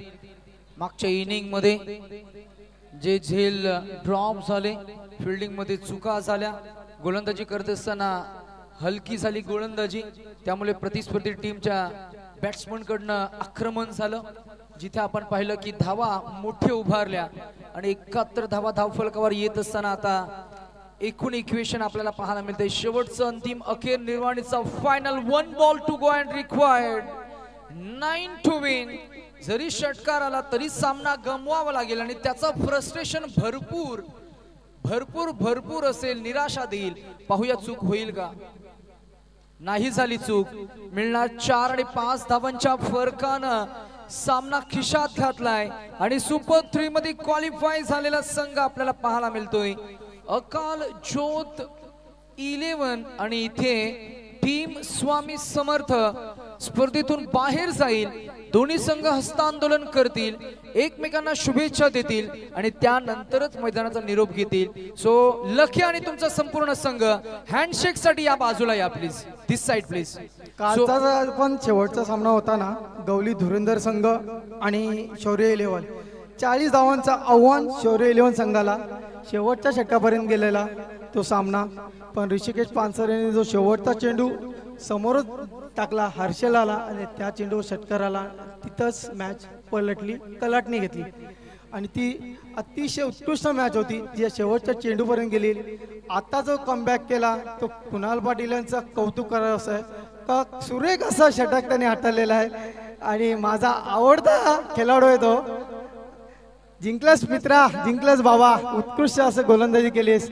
मागच्या इनिंग मध्ये जे झेल ड्रॉप झाले फिल्डिंग मध्ये चुका झाल्या गोलंदाजी करत असताना हलकी झाली गोलंदाजी त्यामुळे प्रतिस्पर्धी टीमच्या बॅट्समन कडनं आक्रमण झालं जिथे आपण पाहिलं की धावा मोठे उभारल्या आणि 71 धावा धावफलकावर येत असताना आता एकूण इक्वेशन आपल्याला पाहायला मिळते शेवटचं अंतिम अखेर निर्वाणीचा final 1 ball to go and required 9 to win जरी षटकार आला तरी सामना गमवावा लागेल आणि त्याचा फ्रस्ट्रेशन भरपूर भरपूर भरपूर असेल निराशा देईल पाहूया चूक होईल का नाही झाली चूक मिळणार 4 आणि 5 धावांच्या फरकानं सामना खिशात घातलाय आणि सुपर 3 मध्ये क्वालिफाय झालेला संघ आपल्याला पाहायला मिळतोय अकाल ज्योत 11 आणि इथे टीम स्वामी समर्थ स्पर्धेतून बाहेर जाईल दोन्ही संघ हस्तांदोलन करतील एकमेकांना शुभेच्छा देतील आणि त्यानंतरच मैदानाचा निरोप घेतील सो लकी आणि तुमचा संपूर्ण संघ हँडशेक साठी या बाजूला या प्लीज दिस साइड प्लीज कालचा पण शेवटचा सामना होता ना गवली धुरंधर संघ आणि शौर्य 11 40 धावांचा आव्हान शौर्य 11 संघाला शेवटच्या षटकापर्यंत गेलेला तो सामना पण ऋषिकेश पानसर यांनी जो शेवटचा चेंडू समोरच टाकला हर्षलाला आणि त्या चेंडूवर षटकाराला तिथंच मॅच पलटली कलाटणी घेतली आणि ती अतिशय उत्कृष्ट मॅच होती जी शेवटच्या चेंडूपर्यंत गेली आता जो कमबॅक केला तो कुणाल पाटील यांचं कौतुक करावं असं आहे का सुरेख असा षटक त्याने हाताळलेला आहे आणि माझा आवडता खेळाडू आहे तो जिंकलास मित्रा जिंकलास बाबा उत्कृष्ट असं गोलंदाजी केलीस